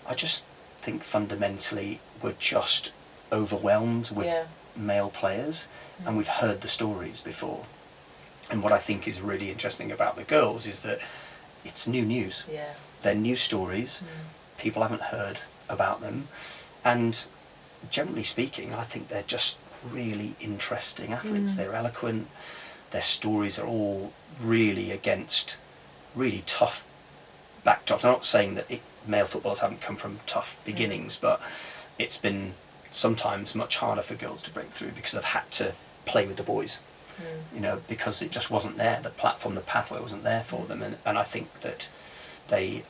I just think fundamentally we're just overwhelmed with male players, and we've heard the stories before. And what I think is really interesting about the girls is that it's new news. Yeah. They're new stories. People haven't heard about them, and generally speaking, I think they're just really interesting athletes. They're eloquent. Their stories are all really against really tough backdrops. I'm not saying that male footballers haven't come from tough beginnings, but it's been sometimes much harder for girls to break through because they've had to play with the boys. Because it just wasn't there. The platform, the pathway wasn't there for them, and I think that they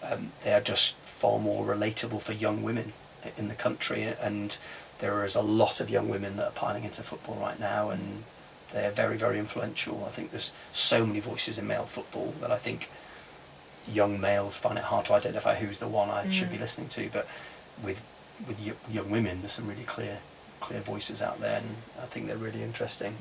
are just far more relatable for young women in the country, and there is a lot of young women that are piling into football right now, and they're very, very influential. I think there's so many voices in male football that I think young males find it hard to identify who's the one I should be listening to, but with young women, there's some really clear voices out there, and I think they're really interesting.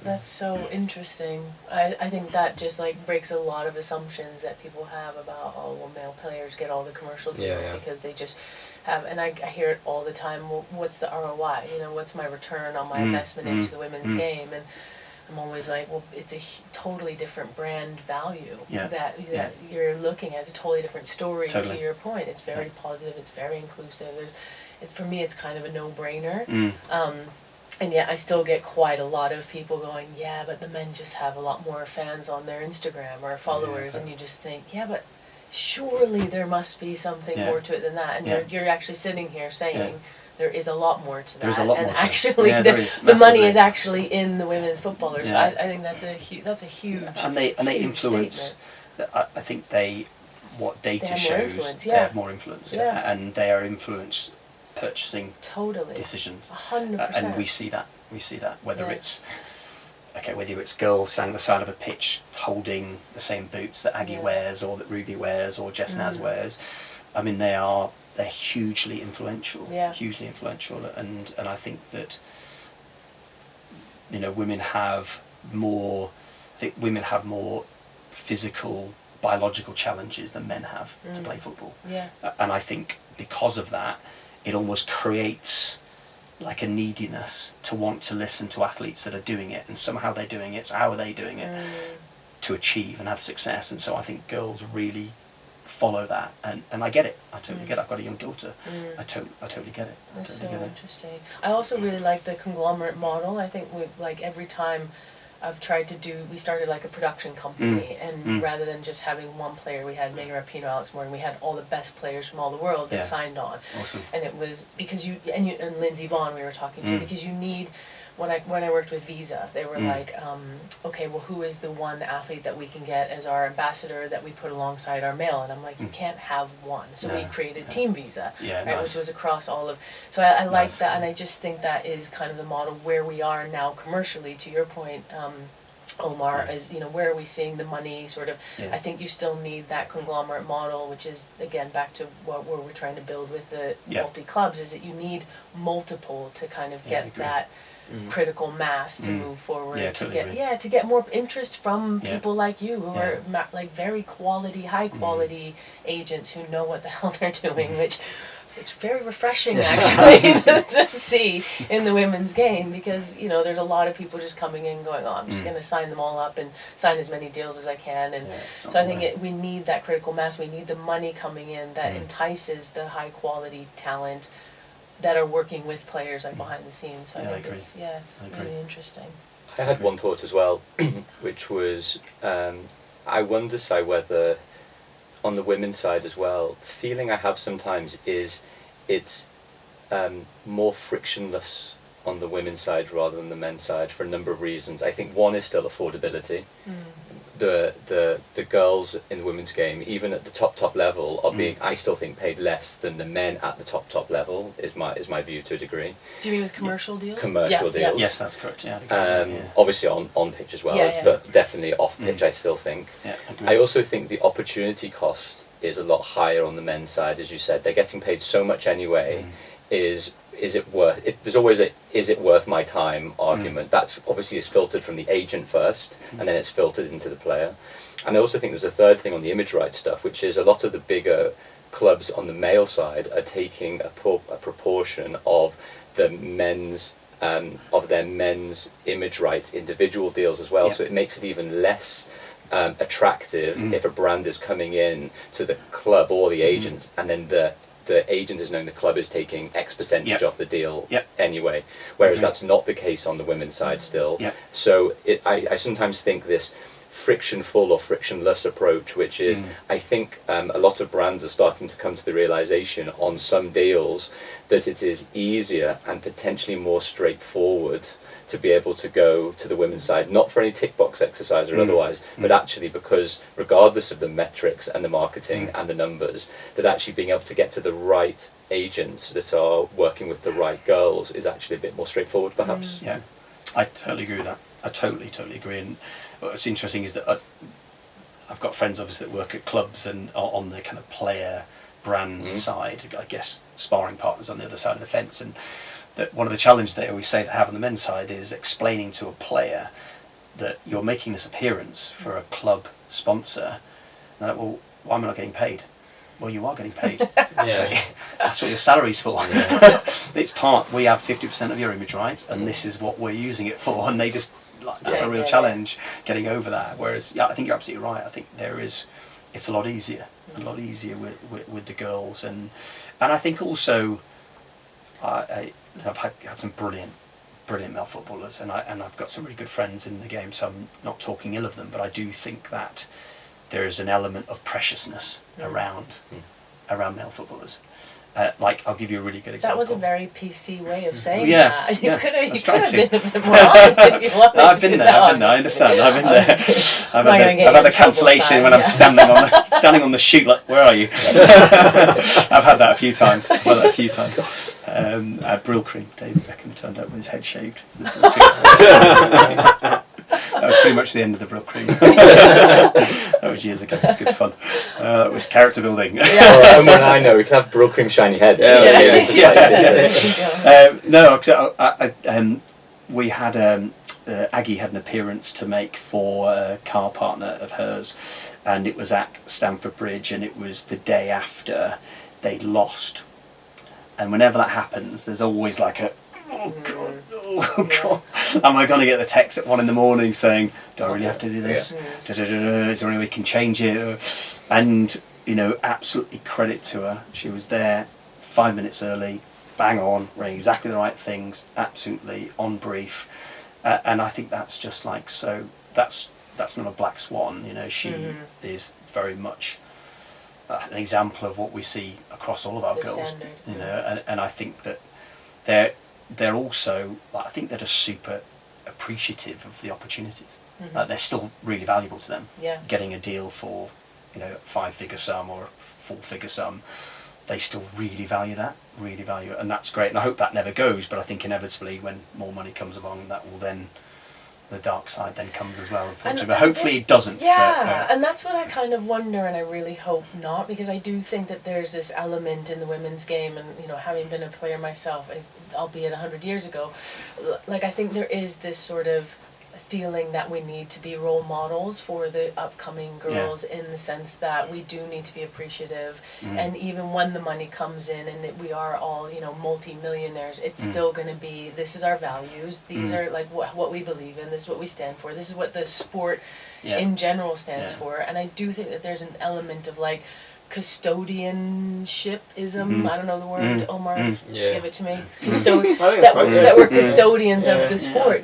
That's so interesting. I think that just breaks a lot of assumptions that people have about, male players get all the commercial deals because they just have, and I hear it all the time, well, what's the ROI? What's my return on my investment into the women's game? And I'm always like, well, it's a totally different brand value that you're looking at. It's a totally different story. To your point, it's very positive. It's very inclusive. For me, it's kind of a no-brainer. And yet I still get quite a lot of people going, yeah, but the men just have a lot more fans on their Instagram or followers, and you just think, yeah, but surely there must be something more to it than that. And you're actually sitting here saying there is a lot more to that. There's a lot and more to actually, it. the money is actually in the women's footballers. Yeah. So I think that's a huge and they influence. I think what data shows, they have more influence, and they are influenced purchasing decisions. 100%. And we see that whether it's girls standing on the side of a pitch holding the same boots that Aggie wears, or that Ruby wears, or Jess Naz wears. They're hugely influential. And I think that women have more physical, biological challenges than men have to play football. And I think because of that, it almost creates a neediness to want to listen to athletes that are doing it, and somehow they're doing it, so how are they doing it to achieve and have success? And so I think girls really follow that, and I get it. I totally get it. I've got a young daughter. I totally get it. That's so interesting. I also really like the conglomerate model. I think every time I've tried to we started a production company, and rather than just having one player, we had Megan Rapinoe, Alex Morgan, we had all the best players from all the world that signed on. Awesome. And it was because and Lindsey Vonn we were talking to, because you need, when I worked with Visa, they were okay, well, who is the one athlete that we can get as our ambassador that we put alongside our male? And I'm like, you can't have one. So we created Team Visa, which was across all of. So I like that, and I just think that is kind of the model where we are now commercially. To your point, Omar, as where are we seeing the money sort of? Yeah. I think you still need that conglomerate model, which is again back to where we're trying to build with the multi clubs, is that you need multiple to kind of get that critical mass to move forward, to get more interest from people like you who are like very high quality agents who know what the hell they're doing, which it's very refreshing actually to see in the women's game, because there's a lot of people just coming in going, I'm just going to sign them all up and sign as many deals as I can, and so I think we need that critical mass. We need the money coming in that entices the high quality talent that are working with players like behind the scenes. So I think it's really interesting. I had one thought as well, which was I wonder whether on the women's side as well, the feeling I have sometimes is it's more frictionless on the women's side rather than the men's side for a number of reasons. I think one is still affordability. The girls in the women's game, even at the top level, are being, I still think, paid less than the men at the top level. Is my view to a degree. Do you mean with commercial deals? Commercial deals. Yes, that's correct. Obviously on pitch as well, but definitely off pitch. I still think. I also think the opportunity cost is a lot higher on the men's side, as you said. They're getting paid so much anyway. Is it worth? There's always a is it worth my time argument. That's obviously is filtered from the agent first, and then it's filtered into the player. And I also think there's a third thing on the image rights stuff, which is a lot of the bigger clubs on the male side are taking a proportion of the men's of their men's image rights individual deals as well. So it makes it even less attractive if a brand is coming in to the club or the agent, and then the agent is knowing the club is taking X percentage off the deal anyway, whereas that's not the case on the women's side still. So I sometimes think this frictionful or frictionless approach, which is I think a lot of brands are starting to come to the realization on some deals that it is easier and potentially more straightforward to be able to go to the women's side, not for any tick box exercise or otherwise, but actually because regardless of the metrics and the marketing and the numbers, that actually being able to get to the right agents that are working with the right girls is actually a bit more straightforward perhaps. Yeah, I totally agree with that. I totally agree. And what's interesting is that I've got friends obviously that work at clubs and are on the kind of player brand side, I guess sparring partners on the other side of the fence, and that one of the challenges they always say they have on the men's side is explaining to a player that you're making this appearance for a club sponsor. And like, well, why am I not getting paid? Well, you are getting paid. That's what your salary's for. It's we have 50% of your image rights, and this is what we're using it for. And they just have a real challenge getting over that. Whereas, I think you're absolutely right. I think it's a lot easier with the girls, and I think also I've had some brilliant male footballers, and I've got some really good friends in the game, so I'm not talking ill of them, but I do think that there is an element of preciousness around male footballers. Like, I'll give you a really good example. That was a very PC way of saying Yeah, that. You could have to. been a bit more honest if you wanted. No, I've been there. I understand. I've been there. I've had the cancellation when I'm standing on the chute. Like, where are you? I've had that a few times. Brill cream. David Beckham turned up with his head shaved. That was pretty much the end of the Brill cream. That was years ago. Good fun. That was character building. Omar and I know we can have Brill cream shiny heads. We had Aggie had an appearance to make for a car partner of hers, and it was at Stamford Bridge, and it was the day after they'd lost. And whenever that happens, there's always like a oh god, am I going to get the text at 1 a.m. saying, do I really have to do this? Is there any way we can change it? And absolutely credit to her. She was there 5 minutes early, bang on, wearing exactly the right things, absolutely on brief. And I think that's just like, so that's not a black swan. She is very much an example of what we see across all of our girls. Standard. And I think that they're also, I think they're just super appreciative of the opportunities. They're still really valuable to them. Getting a deal for 5-figure sum or 4-figure sum, they still really value that, and that's great. And I hope that never goes, but I think inevitably when more money comes along, that will then the dark side then comes as well, unfortunately. And But hopefully it doesn't. Yeah, and that's what I kind of wonder, and I really hope not, because I do think that there's this element in the women's game, and having been a player myself, albeit 100 years ago, like I think there is this sort of feeling that we need to be role models for the upcoming girls, in the sense that we do need to be appreciative, and even when the money comes in and we are all multi-millionaires, it's still going to be, this is our values, these are like what we believe in, this is what we stand for, this is what the sport in general stands for. And I do think that there's an element of like custodianshipism, I don't know the word, Omar, give it to me, that we're custodians of the sport,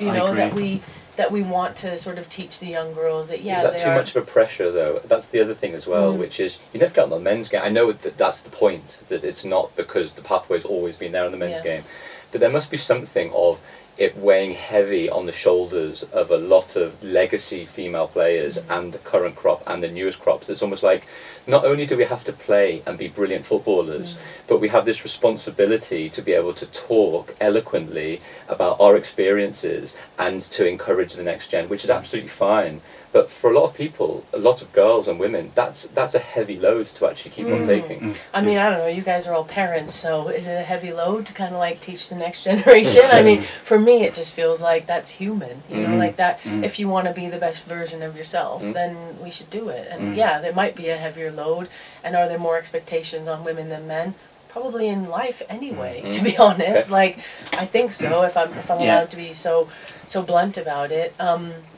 that we want to sort of teach the young girls that, Is that too much of a pressure, though? That's the other thing as well, which is, you never get on the men's game. I know that that's the point, that it's not because the pathway's always been there in the men's game. But there must be something of it weighing heavy on the shoulders of a lot of legacy female players and the current crop and the newest crops. It's almost like, not only do we have to play and be brilliant footballers, but we have this responsibility to be able to talk eloquently about our experiences and to encourage the next gen, which is absolutely fine. But for a lot of people, a lot of girls and women, that's a heavy load to actually keep on taking. I mean, I don't know, you guys are all parents, so is it a heavy load to kind of like teach the next generation? I mean, for me, it just feels like that's human, like that. If you want to be the best version of yourself, then we should do it. And yeah, there might be a heavier load. And are there more expectations on women than men? Probably in life anyway, to be honest. Like, I think so, if I'm allowed to be so blunt about it.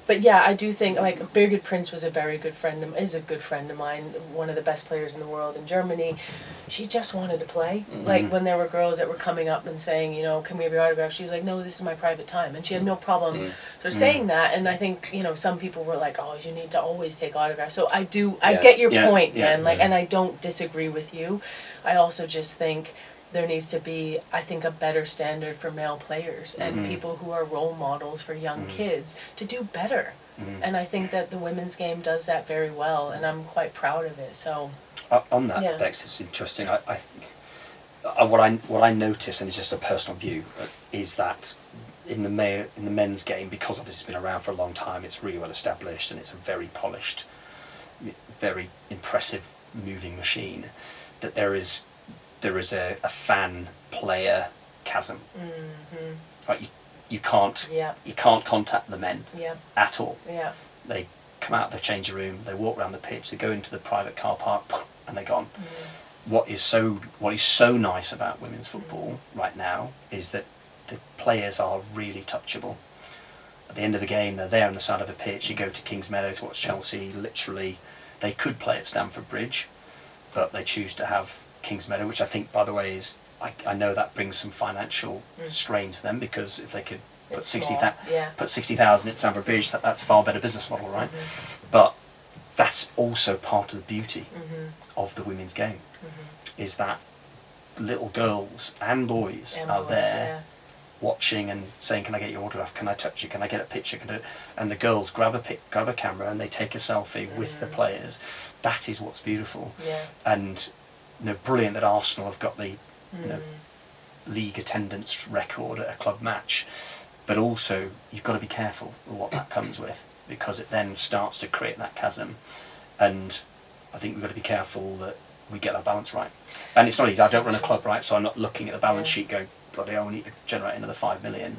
But yeah, I do think, like, Birgit Prince was a good friend of mine, one of the best players in the world in Germany. She just wanted to play. Like, when there were girls that were coming up and saying, can we have your autograph? She was like, no, this is my private time. And she had no problem sort of saying that. And I think, some people were like, oh, you need to always take autographs. So I get your point, Dan. And I don't disagree with you. I also just think there needs to be, I think, a better standard for male players and people who are role models for young kids to do better. And I think that the women's game does that very well, and I'm quite proud of it. So on that, Bex, it's interesting. What I notice, and it's just a personal view, is that in the men's game, because obviously it's been around for a long time, it's really well established, and it's a very polished, very impressive moving machine, that there is a fan player chasm. Right, you can't contact the men at all. They come out of the changing room, they walk around the pitch, they go into the private car park, and they're gone. What is so nice about women's football right now is that the players are really touchable. At the end of the game, they're there on the side of a pitch. You go to Kings Meadow to watch Chelsea. Literally, they could play at Stamford Bridge, but they choose to have Kings Meadow, which I think, by the way, is I know that brings some financial strain to them, because if they could put 60,000 at Stamford Bridge, that's a far better business model, right? But that's also part of the beauty of the women's game, is that little girls and boys are there watching and saying, can I get your autograph, can I touch you, can I get a picture, and the girls grab a camera and they take a selfie with the players. That is what's beautiful. And brilliant that Arsenal have got the league attendance record at a club match, but also you've got to be careful with what that comes with, because it then starts to create that chasm, and I think we've got to be careful that we get that balance right. And it's not easy. I don't run a club, right, so I'm not looking at the balance sheet going, bloody hell, we need to generate another 5 million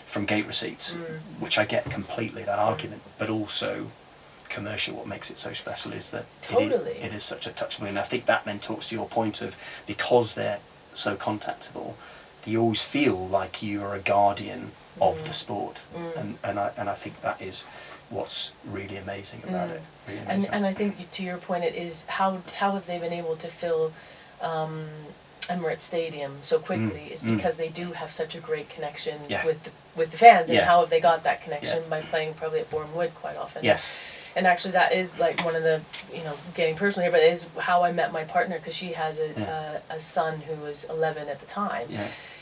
from gate receipts, which I get completely, that argument, but also commercially what makes it so special is that it is such a touchable, and I think that then talks to your point of, because they're so contactable, you always feel like you are a guardian of the sport, and I think that is what's really amazing about it. Really amazing. And I think, to your point, it is how have they been able to fill Emirates Stadium so quickly is because they do have such a great connection with the fans, and how have they got that connection? By playing probably at Bournemouth quite often. And actually that is like one of the, getting personal here, but it is how I met my partner, because she has a son who was 11 at the time.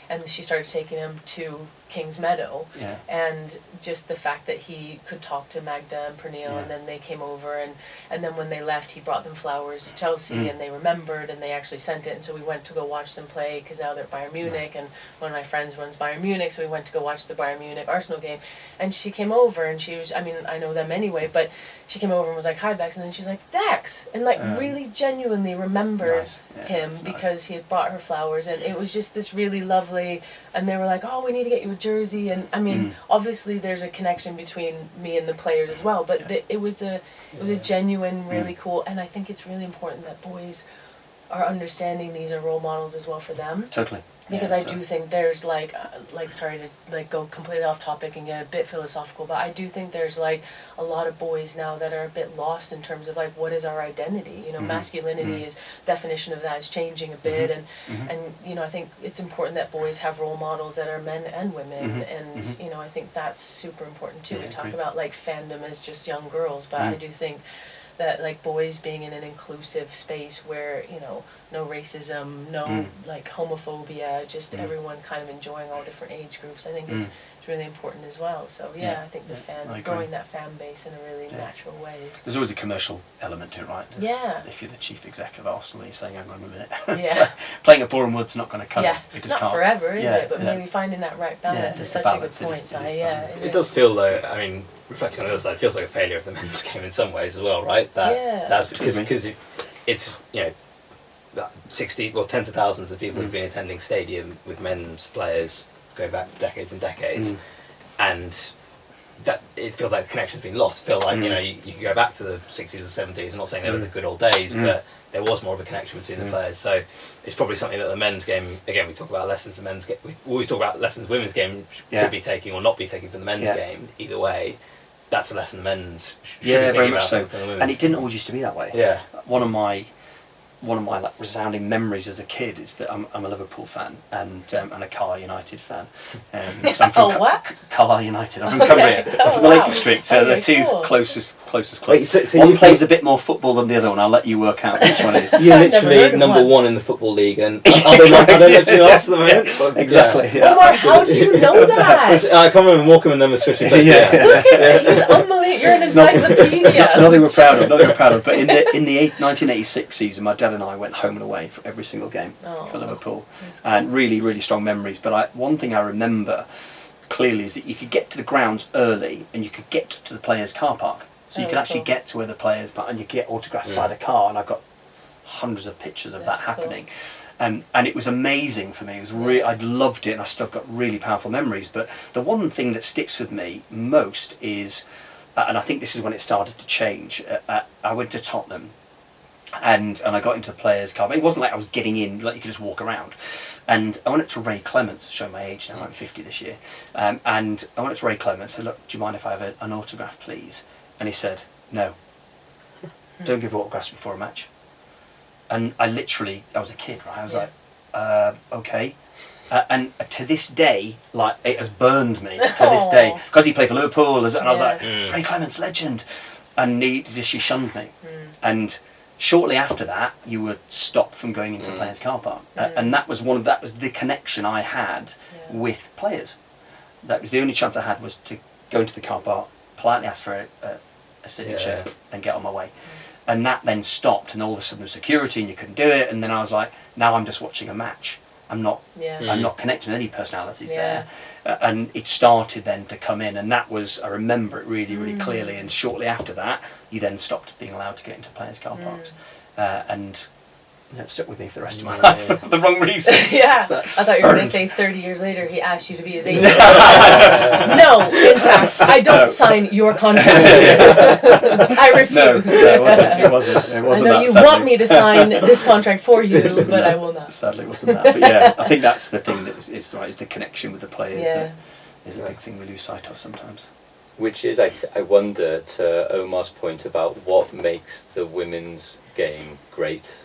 And she started taking him to King's Meadow, Yeah. and just the fact that he could talk to Magda and Pernille, and then they came over, and then when they left, he brought them flowers to Chelsea, and they remembered, and they actually sent it, and so we went to go watch them play, because now they're at Bayern Munich, and one of my friends runs Bayern Munich, so we went to go watch the Bayern Munich Arsenal game, and she came over, and she was, I mean, I know them anyway, but she came over and was like, "Hi, Bex," and then she's like, "Dex," and like really genuinely remembered him because he had brought her flowers, and it was just this really lovely, and they were like, "Oh, we need to get you a jersey," and I mean, obviously there's a connection between me and the players as well, but it was a genuine, really cool, and I think it's really important that boys are understanding these are role models as well for them. Totally. Because I do think there's like sorry to like go completely off topic and get a bit philosophical, but I do think there's like a lot of boys now that are a bit lost in terms of like what is our identity. You know, masculinity is definition of that is changing a bit, and you know, I think it's important that boys have role models that are men and women, and you know, I think that's super important too. We talk about like fandom as just young girls, but I do think that like boys being in an inclusive space where, you know, no racism, no like homophobia, just everyone kind of enjoying all different age groups, I think it's really important as well. So I think the growing that fan base in a really natural way. There's always a commercial element to it, right? If you're the chief exec of Arsenal, you're saying, "Hang on a minute, playing at Boreham Wood's not going to cut it. It just not can't. forever, is it? But maybe finding that right balance is such a good point. It does feel though, I mean, reflecting on the other side, it feels like a failure of the men's game in some ways as well, right? That's because it's, you know, 60, well, tens of thousands of people have been attending stadium with men's players going back decades and decades, and that it feels like the connection's been lost. Feel like you know, you can go back to the 60s or 70s. I'm not saying they were the good old days, but there was more of a connection between the players. So it's probably something that the men's game, again, we talk about lessons the men's game, we always talk about lessons the women's game should be taking or not be taking from the men's game. Either way, that's a lesson the men's should be thinking very much about. so. And it didn't always used to be that way. One of my like resounding memories as a kid is that I'm a Liverpool fan and a Carlisle United fan. I'm from Carlisle United. I'm from Cumbria. I'm from the Lake District. So they're two closest clubs. Wait, so one plays a bit more football than the other one. I'll let you work out which one is. You're literally number one in the football league, and I don't know if you asked the moment. Exactly. Omar, how do you know that? I can't remember Morecambe and them especially. Look at he's unbelievable. You're an encyclopedia. Nothing we're proud of. But in the 1986 season, my dad and I went home and away for every single game for Liverpool, and really, really strong memories. But one thing I remember clearly is that you could get to the grounds early, and you could get to the players' car park. So you could actually get to where the players, and you could get autographs by the car. And I've got hundreds of pictures of that happening. And it was amazing for me. It was I loved it, and I still got really powerful memories. But the one thing that sticks with me most is, and I think this is when it started to change. I went to Tottenham, and I got into the players' car. But it wasn't like I was getting in, like you could just walk around. And I went up to Ray Clements, showing my age now, I'm 50 this year. And I went up to Ray Clements and said, "Look, do you mind if I have an autograph, please?" And he said, "No, don't give autographs before a match." And I was a kid, right? I was like, okay. And to this day, like, it has burned me to this day. Because he played for Liverpool, and I was like, Ray Clements, legend. And she shunned me. And shortly after that, you were stopped from going into the players' car park. And that was the connection I had with players. That was the only chance I had, was to go into the car park, politely ask for a signature, and get on my way. And that then stopped, and all of a sudden there was security, and you couldn't do it. And then I was like, now I'm just watching a match. I'm not connecting with any personalities there. And it started then to come in, and that was, I remember it really, really clearly. And shortly after that, you then stopped being allowed to get into players' car parks. And it stuck with me for the rest of my life for the wrong reasons. I thought you were going to say 30 years later he asked you to be his agent. No, in fact, I don't sign your contracts. I refuse. No, it wasn't I know you want me to sign this contract for you, but I will not. Sadly, it wasn't that. But yeah, I think that's the thing that is the connection with the players that is a big thing we lose sight of sometimes. Which is, I wonder, to Omar's point about what makes the women's game great,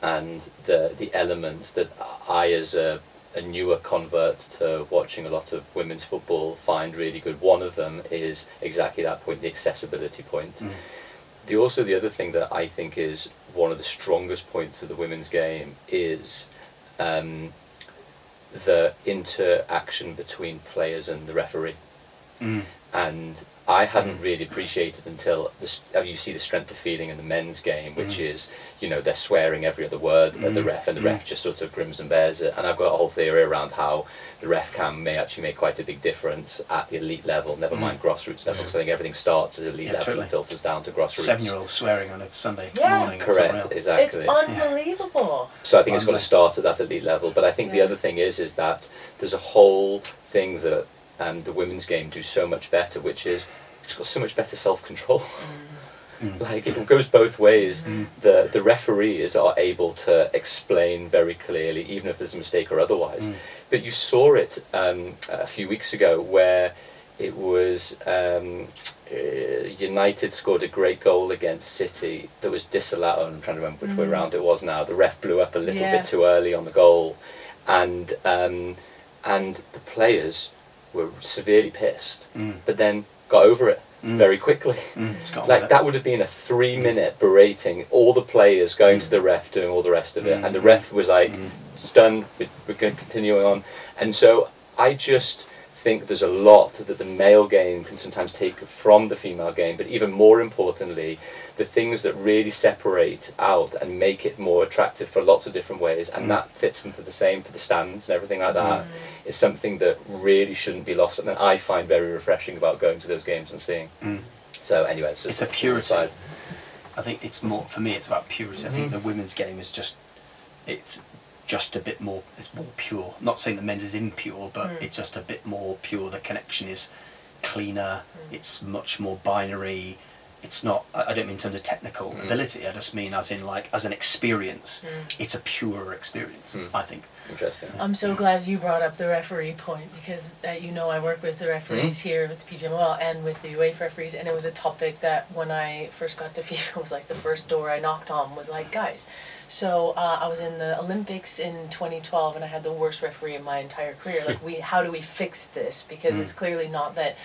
and the elements that I, as a newer convert to watching a lot of women's football, find really good. One of them is exactly that point, the accessibility point. The other thing that I think is one of the strongest points of the women's game is the interaction between players and the referee. And I hadn't really appreciated until you see the strength of feeling in the men's game, which is, you know, they're swearing every other word at the ref, and the ref just sort of grims and bears it. And I've got a whole theory around how the ref cam may actually make quite a big difference at the elite level, never mind grassroots level, because I think everything starts at elite level and filters down to grassroots. 7-year-olds swearing on a Sunday morning. Correct, exactly. It's unbelievable. So I think it's got to start at that elite level. But I think the other thing is that there's a whole thing that the women's game do so much better, which is it's got so much better self-control. Like, it goes both ways. The referees are able to explain very clearly, even if there's a mistake or otherwise. But you saw it a few weeks ago where it was United scored a great goal against City that was disallowed. I'm trying to remember which way around it was now. The ref blew up a little bit too early on the goal, and the players were severely pissed, but then got over it very quickly. Like, that would have been a 3-minute berating, all the players going to the ref, doing all the rest of it, and the ref was like, it's done, we're going to continue on. And so I just think there's a lot that the male game can sometimes take from the female game, but even more importantly, the things that really separate out and make it more attractive for lots of different ways, and that fits into the same for the stands and everything like that, is something that really shouldn't be lost, and I find very refreshing about going to those games and seeing. So anyway, it's a purity. I think it's more, for me, it's about purity. I think the women's game is just a bit more, it's more pure. I'm not saying that men's is impure, but it's just a bit more pure. The connection is cleaner, it's much more binary. It's not, I don't mean in terms of technical ability, I just mean as in, like, as an experience. It's a purer experience, I think. Interesting. I'm so glad you brought up the referee point, because you know, I work with the referees here with the PGMOL and with the UEFA referees, and it was a topic that when I first got to FIFA was like the first door I knocked on was like, guys. So I was in the Olympics in 2012, and I had the worst referee in my entire career. Like, how do we fix this? Because it's clearly not that,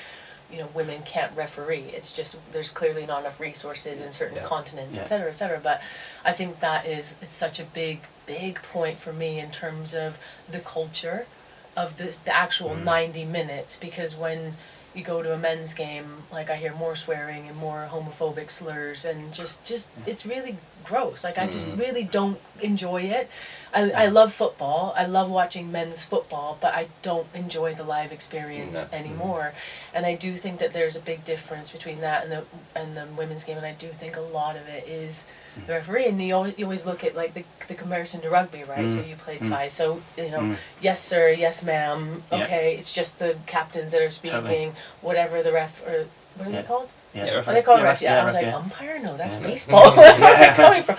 you know, women can't referee. It's just there's clearly not enough resources in certain continents, et cetera, et cetera. But I think that it's such a big point for me in terms of the culture of the actual 90 minutes, because when you go to a men's game, like, I hear more swearing and more homophobic slurs, and just it's really gross. Like, I just really don't enjoy it. I love football. I love watching men's football, but I don't enjoy the live experience anymore. And I do think that there's a big difference between that and the women's game, and I do think a lot of it is the referee. And you always look at, like, the comparison to rugby, right? So you played Si, so, you know, yes sir, yes ma'am, okay, it's just the captains that are speaking, whatever the ref, or what are they called? They call it ref. I was like, umpire? No, that's baseball. Where's it coming from?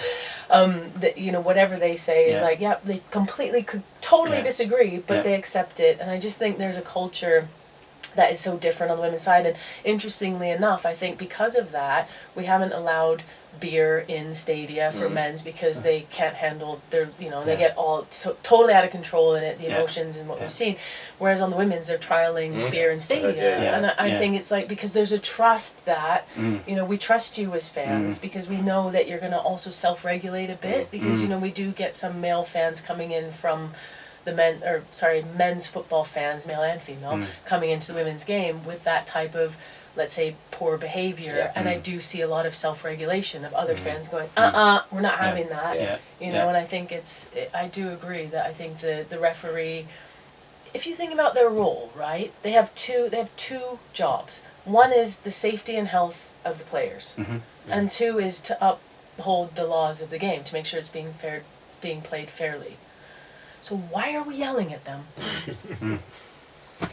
You know, whatever they say is like, they completely could totally disagree, but they accept it. And I just think there's a culture that is so different on the women's side. And interestingly enough, I think because of that, we haven't allowed beer in stadia for men's, because they can't handle their, you know, they get all totally out of control in it, the emotions and what we've seen. Whereas on the women's, they're trialing beer in stadia. And I think it's like, because there's a trust that, you know, we trust you as fans, because we know that you're going to also self-regulate a bit, because, you know, we do get some male fans coming in from the men's football fans, male and female, coming into the women's game with that type of, let's say, poor behavior, and I do see a lot of self-regulation of other fans going, we're not having that, you know, and I think I do agree that I think the referee, if you think about their role, right, they have two jobs. One is the safety and health of the players, and two is to uphold the laws of the game, to make sure it's being played fairly. So why are we yelling at them?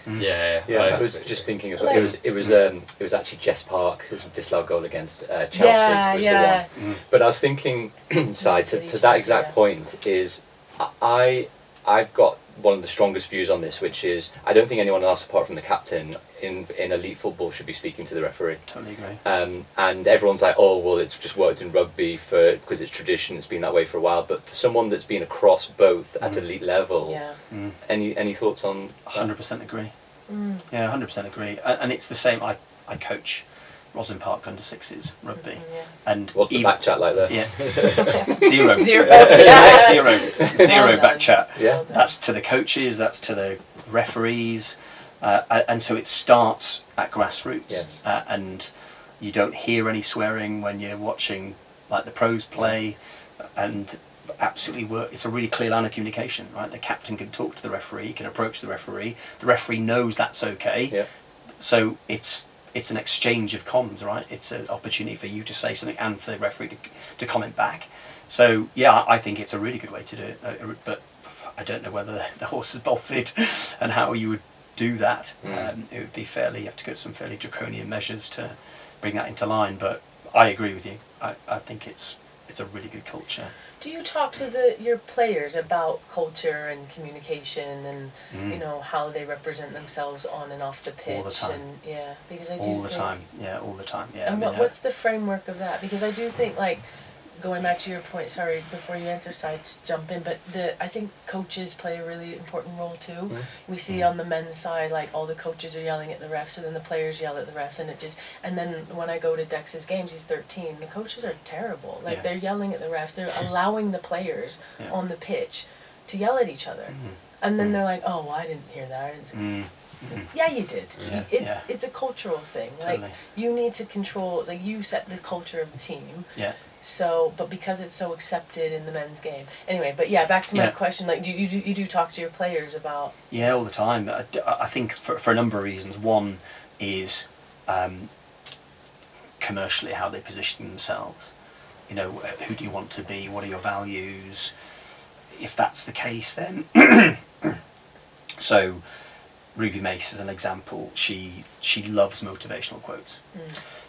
I was just thinking as well. It was actually Jess Park, his disallowed goal against Chelsea was the one. but I was thinking, side to that exact point is, I've got one of the strongest views on this, which is I don't think anyone else apart from the captain in elite football should be speaking to the referee. Totally agree. And everyone's like, oh well, it's just worked in rugby because it's tradition, it's been that way for a while. But for someone that's been across both at elite level, any thoughts on that? 100% agree. Yeah, 100% agree. And it's the same. I coach Roslyn Park under sixes rugby, Yeah. and What's the back chat like there? Yeah, zero, Zero. zero Well back done. chat. Yeah. Well done. That's to the coaches, that's to the referees, and so it starts at grassroots. Yes. And you don't hear any swearing when you're watching like the pros play, and absolutely work. It's a really clear line of communication, right? The captain can talk to the referee, can approach the referee knows that's okay. Yeah. So it's an exchange of comms, right? It's an opportunity for you to say something and for the referee to comment back. So yeah, I think it's a really good way to do it, but I don't know whether the horse is bolted and how you would do that. It would be you have to go to some fairly draconian measures to bring that into line, but I agree with you. I think it's a really good culture. Do you talk to your players about culture and communication and you know how they represent themselves on and off the pitch? All the time. And, yeah, because I do All the think, time. Yeah, all the time. Yeah. And I mean, what's the framework of that? Because I do think, like, going back to your point, sorry, before you answer, jump in, but I think coaches play a really important role too. Mm. We see on the men's side, like, all the coaches are yelling at the refs, and then the players yell at the refs, and then when I go to Dex's games, he's 13, the coaches are terrible. Like, Yeah. they're yelling at the refs, they're allowing the players Yeah. on the pitch to yell at each other. And then they're like, oh, well, I didn't hear that. I didn't see Yeah, you did. Yeah. It's a cultural thing. Like, Totally. you need to control, like, you set the culture of the team. Yeah. So, but because it's so accepted in the men's game. Anyway, but yeah, back to my question. Like, do you talk to your players about? Yeah, all the time. I think for a number of reasons. One is commercially how they position themselves. You know, who do you want to be? What are your values? If that's the case, then so Ruby Mace, as an example, she loves motivational quotes.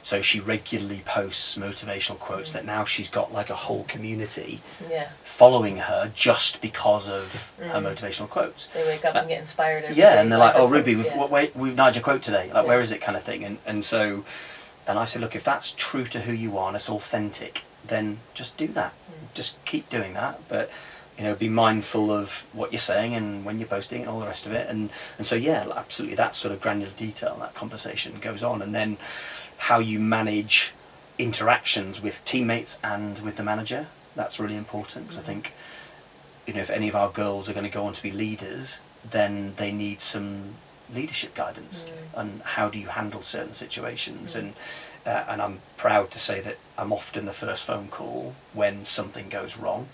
So she regularly posts motivational quotes that now she's got like a whole community following her just because of her motivational quotes. They wake up and get inspired every Yeah, day and they're by like, her oh, Ruby, quotes, we've nailed your quote today. Like, where is it, kind of thing. And so, and I said, look, if that's true to who you are and it's authentic, then just do that. Just keep doing that. But, you know, be mindful of what you're saying and when you're posting and all the rest of it. And so, yeah, absolutely, that sort of granular detail, that conversation goes on. And then how you manage interactions with teammates and with the manager, that's really important. Because I think, you know, if any of our girls are going to go on to be leaders, then they need some leadership guidance. And how do you handle certain situations? And I'm proud to say that I'm often the first phone call when something goes wrong,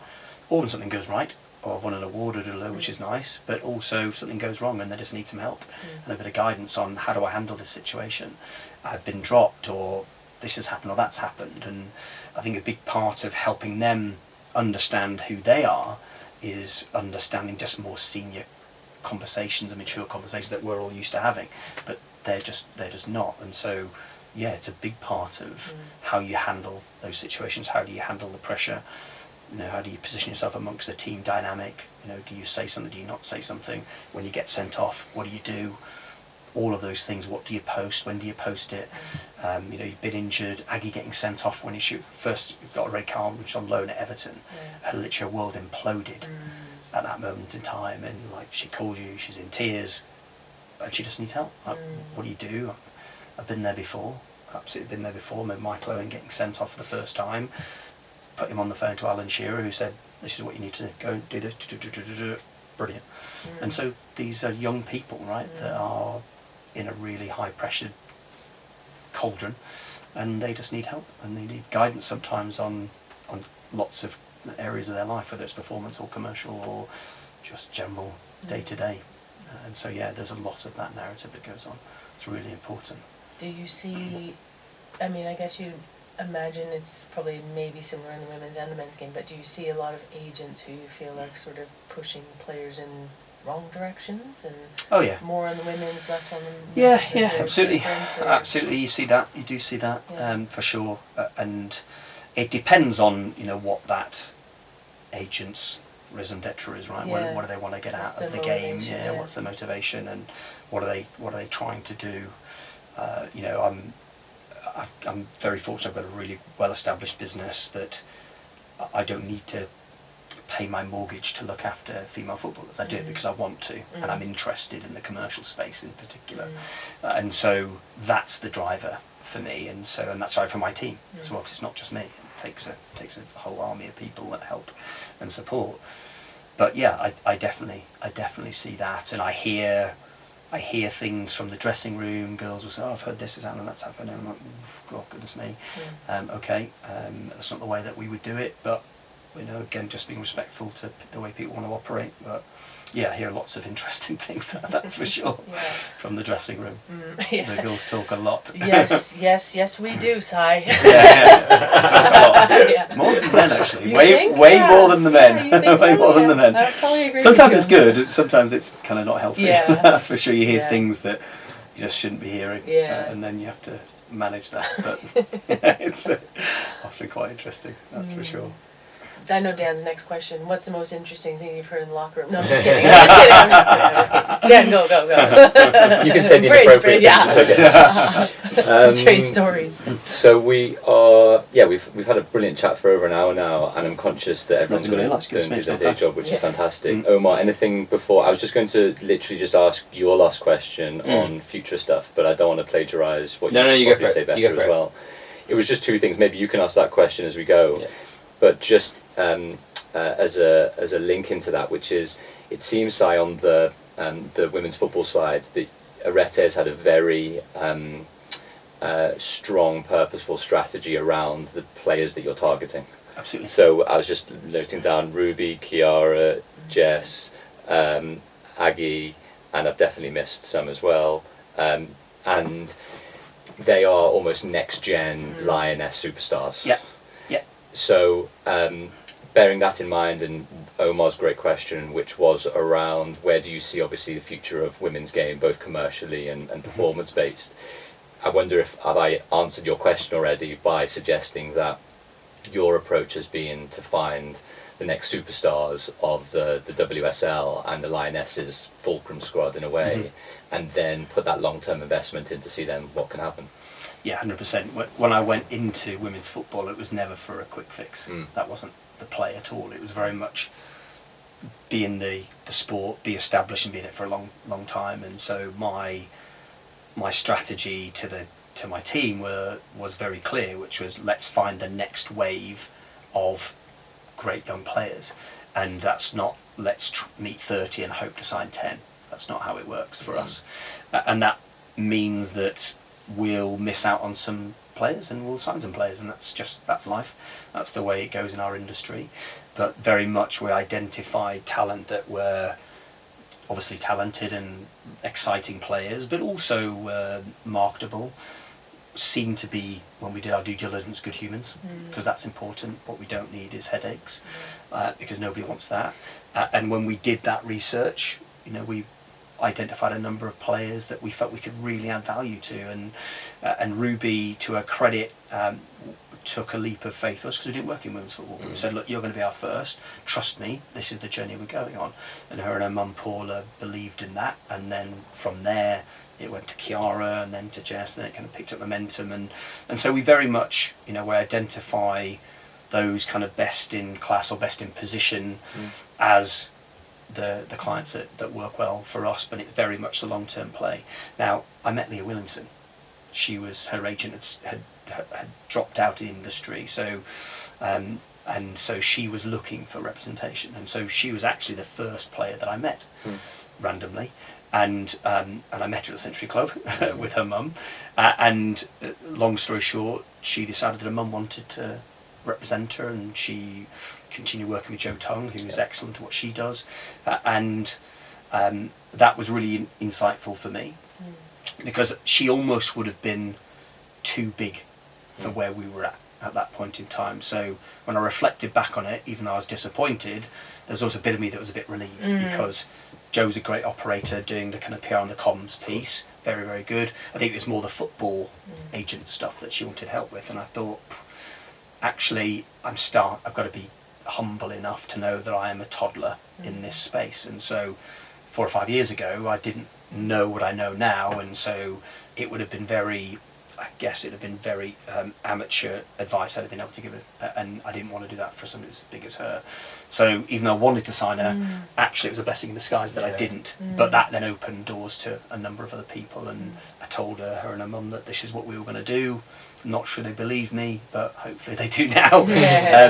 or when something goes right, or I've won an award or which is nice, but also something goes wrong and they just need some help and a bit of guidance on how do I handle this situation. I've been dropped, or this has happened, or that's happened. And I think a big part of helping them understand who they are is understanding just more senior conversations and mature conversations that we're all used to having, but they're just not. And so yeah, it's a big part of how you handle those situations. How do you handle the pressure? You know, how do you position yourself amongst the team dynamic? You know, do you say something, do you not say something? When you get sent off, what do you do? All of those things. What do you post? When do you post it? You know, you've been injured. Aggie getting sent off when she first got a red card, which on loan at Everton. Her literal world imploded at that moment in time, and like she calls you, she's in tears, and she just needs help. Like, what do you do? I've been there before. Absolutely been there before. I remember Michael Owen getting sent off for the first time. Put him on the phone to Alan Shearer, who said, "This is what you need to go and do this." Brilliant. And so these are young people, right, that are in a really high pressured cauldron, and they just need help and they need guidance sometimes on lots of areas of their life, whether it's performance or commercial or just general day to day. And so yeah, there's a lot of that narrative that goes on. It's really important. Do you see, I mean, I guess you imagine it's probably maybe similar in the women's and the men's game, but do you see a lot of agents who you feel are sort of pushing players in wrong directions, and more on the women's, less on the men's? Yeah, absolutely. You see that, you do see that, for sure. And it depends on, you know, what that agent's raison d'etre is, right? What do they want to get out of the game? What's the motivation, and what are they trying to do? You know, I'm very fortunate. I've got a really well-established business that I don't need to pay my mortgage to look after female footballers. I do it because I want to, and I'm interested in the commercial space in particular. And so that's the driver for me, and that's right for my team as well, 'cause it's not just me. It takes a whole army of people that help and support. But yeah, I definitely see that, and I hear things from the dressing room. Girls will say, "Oh, I've heard this is happening, that's happening." I'm like, "God, goodness me." Okay, that's not the way that we would do it, but again, just being respectful to the way people want to operate. But yeah, I hear lots of interesting things, that's for sure, from the dressing room. The girls talk a lot. Yes, we do, Si. Talk a lot. More than the men, actually. Way more than the men. Way more than the men. I probably agree Sometimes with it's good, sometimes it's kind of not healthy. Yeah. That's for sure. You hear things that you just shouldn't be hearing, and then you have to manage that. But it's often quite interesting, that's for sure. I know Dan's next question. What's the most interesting thing you've heard in the locker room? No, I'm just kidding. I'm just kidding. Dan, go. You can say the inappropriate things. Trade stories. So we are, we've had a brilliant chat for over an hour now, and I'm conscious that everyone's going to go and do their day job, which is fantastic. Omar, anything before? I was just going to literally just ask your last question on future stuff, but I don't want to plagiarise what you probably say better as well. It was just two things. Maybe you can ask that question as we go. Yeah. But just as a link into that, which is, it seems, Si, on the women's football side, that ARETÉ has had a very strong, purposeful strategy around the players that you're targeting. Absolutely. So I was just noting down Ruby, Kiara, Jess, Aggie, and I've definitely missed some as well. And they are almost next-gen Lioness superstars. Yeah. So, bearing that in mind, and Omar's great question, which was around where do you see, obviously, the future of women's game, both commercially and performance-based, I wonder if have I answered your question already by suggesting that your approach has been to find the next superstars of the WSL and the Lionesses fulcrum squad in a way, and then put that long-term investment in to see then what can happen. Yeah, 100%. When I went into women's football, it was never for a quick fix. That wasn't the play at all. It was very much be in the sport, be established and be in it for a long time. And so my strategy to my team was very clear, which was, let's find the next wave of great young players. And that's not let's meet 30 and hope to sign 10. That's not how it works for us. And that means that we'll miss out on some players and we'll sign some players, and that's life. That's the way it goes in our industry. But very much we identified talent that were obviously talented and exciting players, but also marketable, seemed to be, when we did our due diligence, good humans, because that's important. What we don't need is headaches, because nobody wants that. And when we did that research, we identified a number of players that we felt we could really add value to, and Ruby, to her credit, took a leap of faith for us, because we didn't work in women's football. But we said, look, you're going to be our first, trust me, this is the journey we're going on. And her and her mum Paula believed in that, and then from there it went to Kiara and then to Jess, and then it kind of picked up momentum, and so we very much we identify those kind of best in class or best in position as the clients that work well for us, but it's very much the long-term play. Now, I met Leah Williamson. Her agent had dropped out of the industry, so and so she was looking for representation, and so she was actually the first player that I met randomly, and I met her at the Century Club with her mum, and long story short, she decided that her mum wanted to represent her, and she continued working with Jo Tung, who's excellent at what she does, and that was really insightful for me, because she almost would have been too big for where we were at that point in time. So when I reflected back on it, even though I was disappointed, there's also a bit of me that was a bit relieved, because Jo's a great operator doing the kind of PR and the comms piece, very, very good. I think it was more the football agent stuff that she wanted help with, and I thought, actually, I've got to be humble enough to know that I am a toddler in this space. And so 4 or 5 years ago, I didn't know what I know now, and so it would have been very I guess it'd have been very amateur advice I'd have been able to give her, and I didn't want to do that for somebody as big as her. So even though I wanted to sign her, actually it was a blessing in disguise that I didn't. But that then opened doors to a number of other people, and I told her and her mum that this is what we were going to do. I'm not sure they believe me, but hopefully they do now,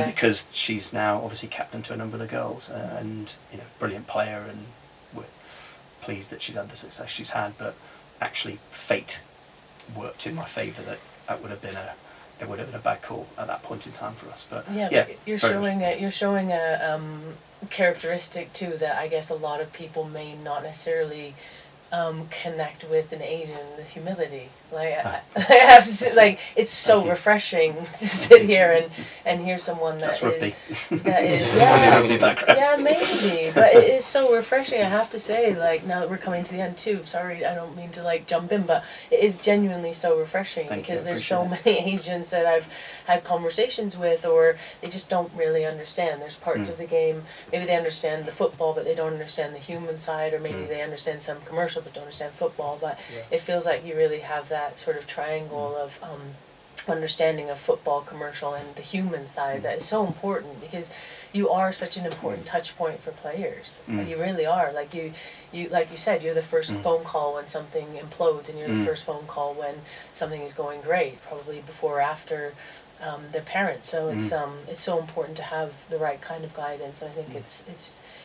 because she's now obviously captain to a number of the girls, and brilliant player, and we're pleased that she's had the success she's had. But actually, fate worked in my favour. That would have been a bad call at that point in time for us. But but you're showing a characteristic too that I guess a lot of people may not necessarily connect with an Asian, the humility. Like I have to say, like it's so refreshing to sit here and hear someone that is maybe, but it is so refreshing. I have to say, like now that we're coming to the end too. Sorry, I don't mean to like jump in, but it is genuinely so refreshing because there's so many Asians that I've had conversations with, or they just don't really understand. There's parts of the game, maybe they understand the football, but they don't understand the human side, or maybe they understand some commercial but don't understand football. But it feels like you really have that sort of triangle of understanding of football, commercial, and the human side that is so important, because you are such an important touch point for players. You really are. Like you like you said, you're the first phone call when something implodes, and you're the first phone call when something is going great, probably before or after their parents. So it's so important to have the right kind of guidance. I think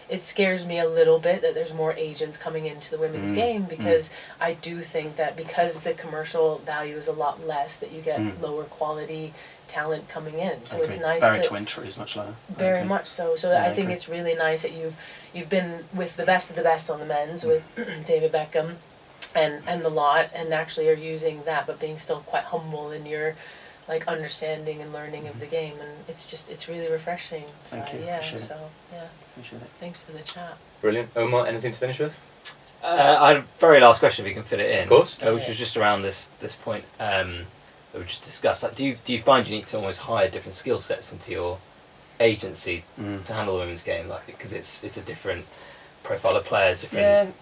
it scares me a little bit that there's more Asians coming into the women's game, because I do think that because the commercial value is a lot less, that you get lower quality talent coming in. So it's nice barrier to entry is much lower. Very much so. So I think it's really nice that you've been with the best of the best on the men's with David Beckham and the lot, and actually are using that, but being still quite humble in your like understanding and learning of the game, and it's really refreshing. Thank you. Appreciate it. Thanks for the chat. Brilliant. Omar, anything to finish with? I had a very last question, if you can fit it in. Of course. Which was just around this point that we just discussed. Like, do you find you need to almost hire different skill sets into your agency to handle the women's game, like because it's a different profile of players, different.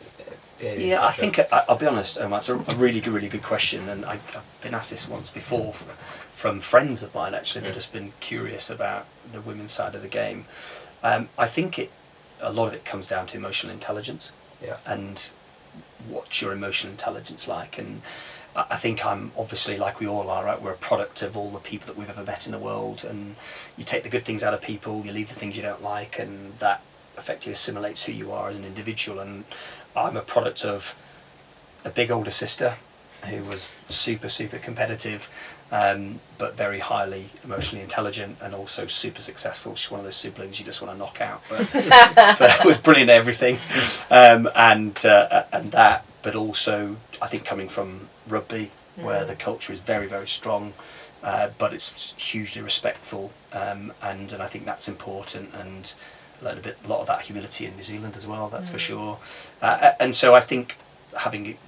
Yeah, I think I'll be honest, Omar. It's a really good question, and I've been asked this once before from friends of mine. Actually, they've just been curious about the women's side of the game. I think a lot of it comes down to emotional intelligence, and what's your emotional intelligence like. And I think I'm obviously, like we all are, right? We're a product of all the people that we've ever met in the world, and you take the good things out of people, you leave the things you don't like, and that effectively assimilates who you are as an individual. And I'm a product of a big older sister who was super competitive, but very highly emotionally intelligent, and also super successful. She's one of those siblings you just want to knock out, but was brilliant at everything, and that. But also, I think coming from rugby, where the culture is very strong, but it's hugely respectful, and I think that's important. And a lot of that humility in New Zealand as well, that's for sure. And so I think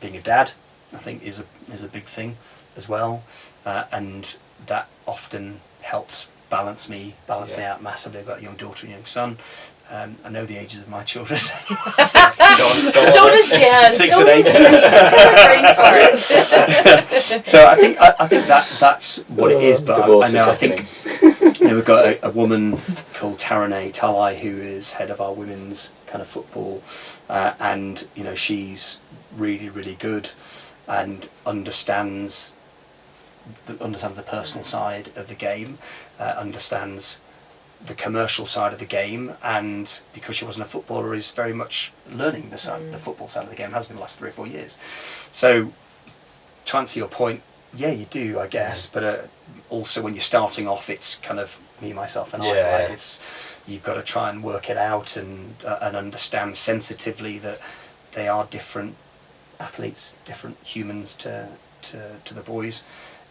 being a dad, I think is a big thing as well, and that often helps balance me out massively. I've got a young daughter and a young son. I know the ages of my children. So does Dan. 6 and 8. So I think that's what it is. But I think we've got a woman called Taranay Talai, who is head of our women's kind of football, and she's really good, and understands the personal side of the game, understands the commercial side of the game, and because she wasn't a footballer, is very much learning the football side of the game, has been the last 3 or 4 years. So to answer your point, yeah, you do, I guess, but also when you're starting off, it's kind of me, myself and I, right? It's, you've got to try and work it out and understand sensitively that they are different athletes, different humans to the boys,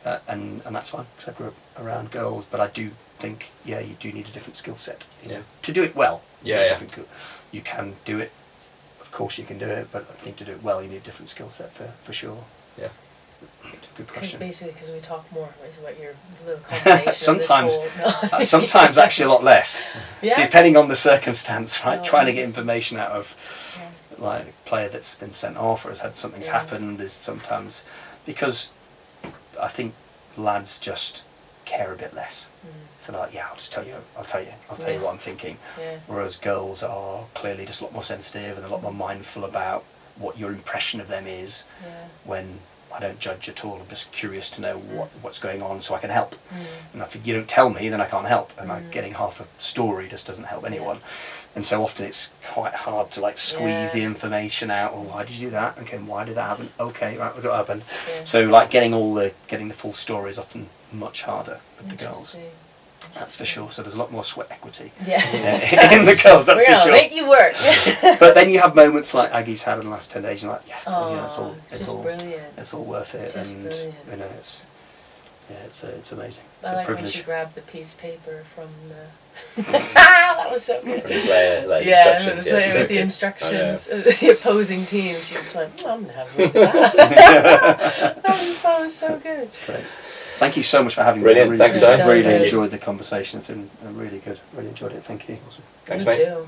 and that's fine, because I grew up around girls, but I do think, you do need a different skill set to do it well. You can do it, of course you can do it, but I think to do it well you need a different skill set for sure. Good question. Basically, because we talk more is what your little combination sometimes of this whole sometimes actually a lot less, depending on the circumstance, right? Trying to get information out of like a player that's been sent off or has had something's happened is sometimes, because I think lads just care a bit less. So they're like, yeah, I'll tell you what I'm thinking. Yeah. Whereas girls are clearly just a lot more sensitive and a lot more mindful about what your impression of them is. Yeah. When I don't judge at all, I'm just curious to know what's going on so I can help. And if you don't tell me, then I can't help. And like getting half a story just doesn't help anyone. And so often it's quite hard to like squeeze the information out. Oh, why did you do that? Okay, why did that happen? Okay, that was what happened. Yeah. So like getting the full story is often much harder with the girls. That's for sure. So there's a lot more sweat equity in the girls, that's We're for gonna sure. make you work. But then you have moments like Aggie's had in the last 10 days, and you're like, it's all brilliant. It's all worth it, Just and brilliant. you know, it's amazing. It's I a like when privilege. she grabbed the piece of paper from the... that was so good. With the instructions, the opposing team, she just went, I'm going to have a look at that. That was so good. Great. Thank you so much for having Brilliant. me. Thanks, sir. Really Thank you. enjoyed the conversation. It's been really good. Really enjoyed it. Thank you. Thanks, Me mate. too.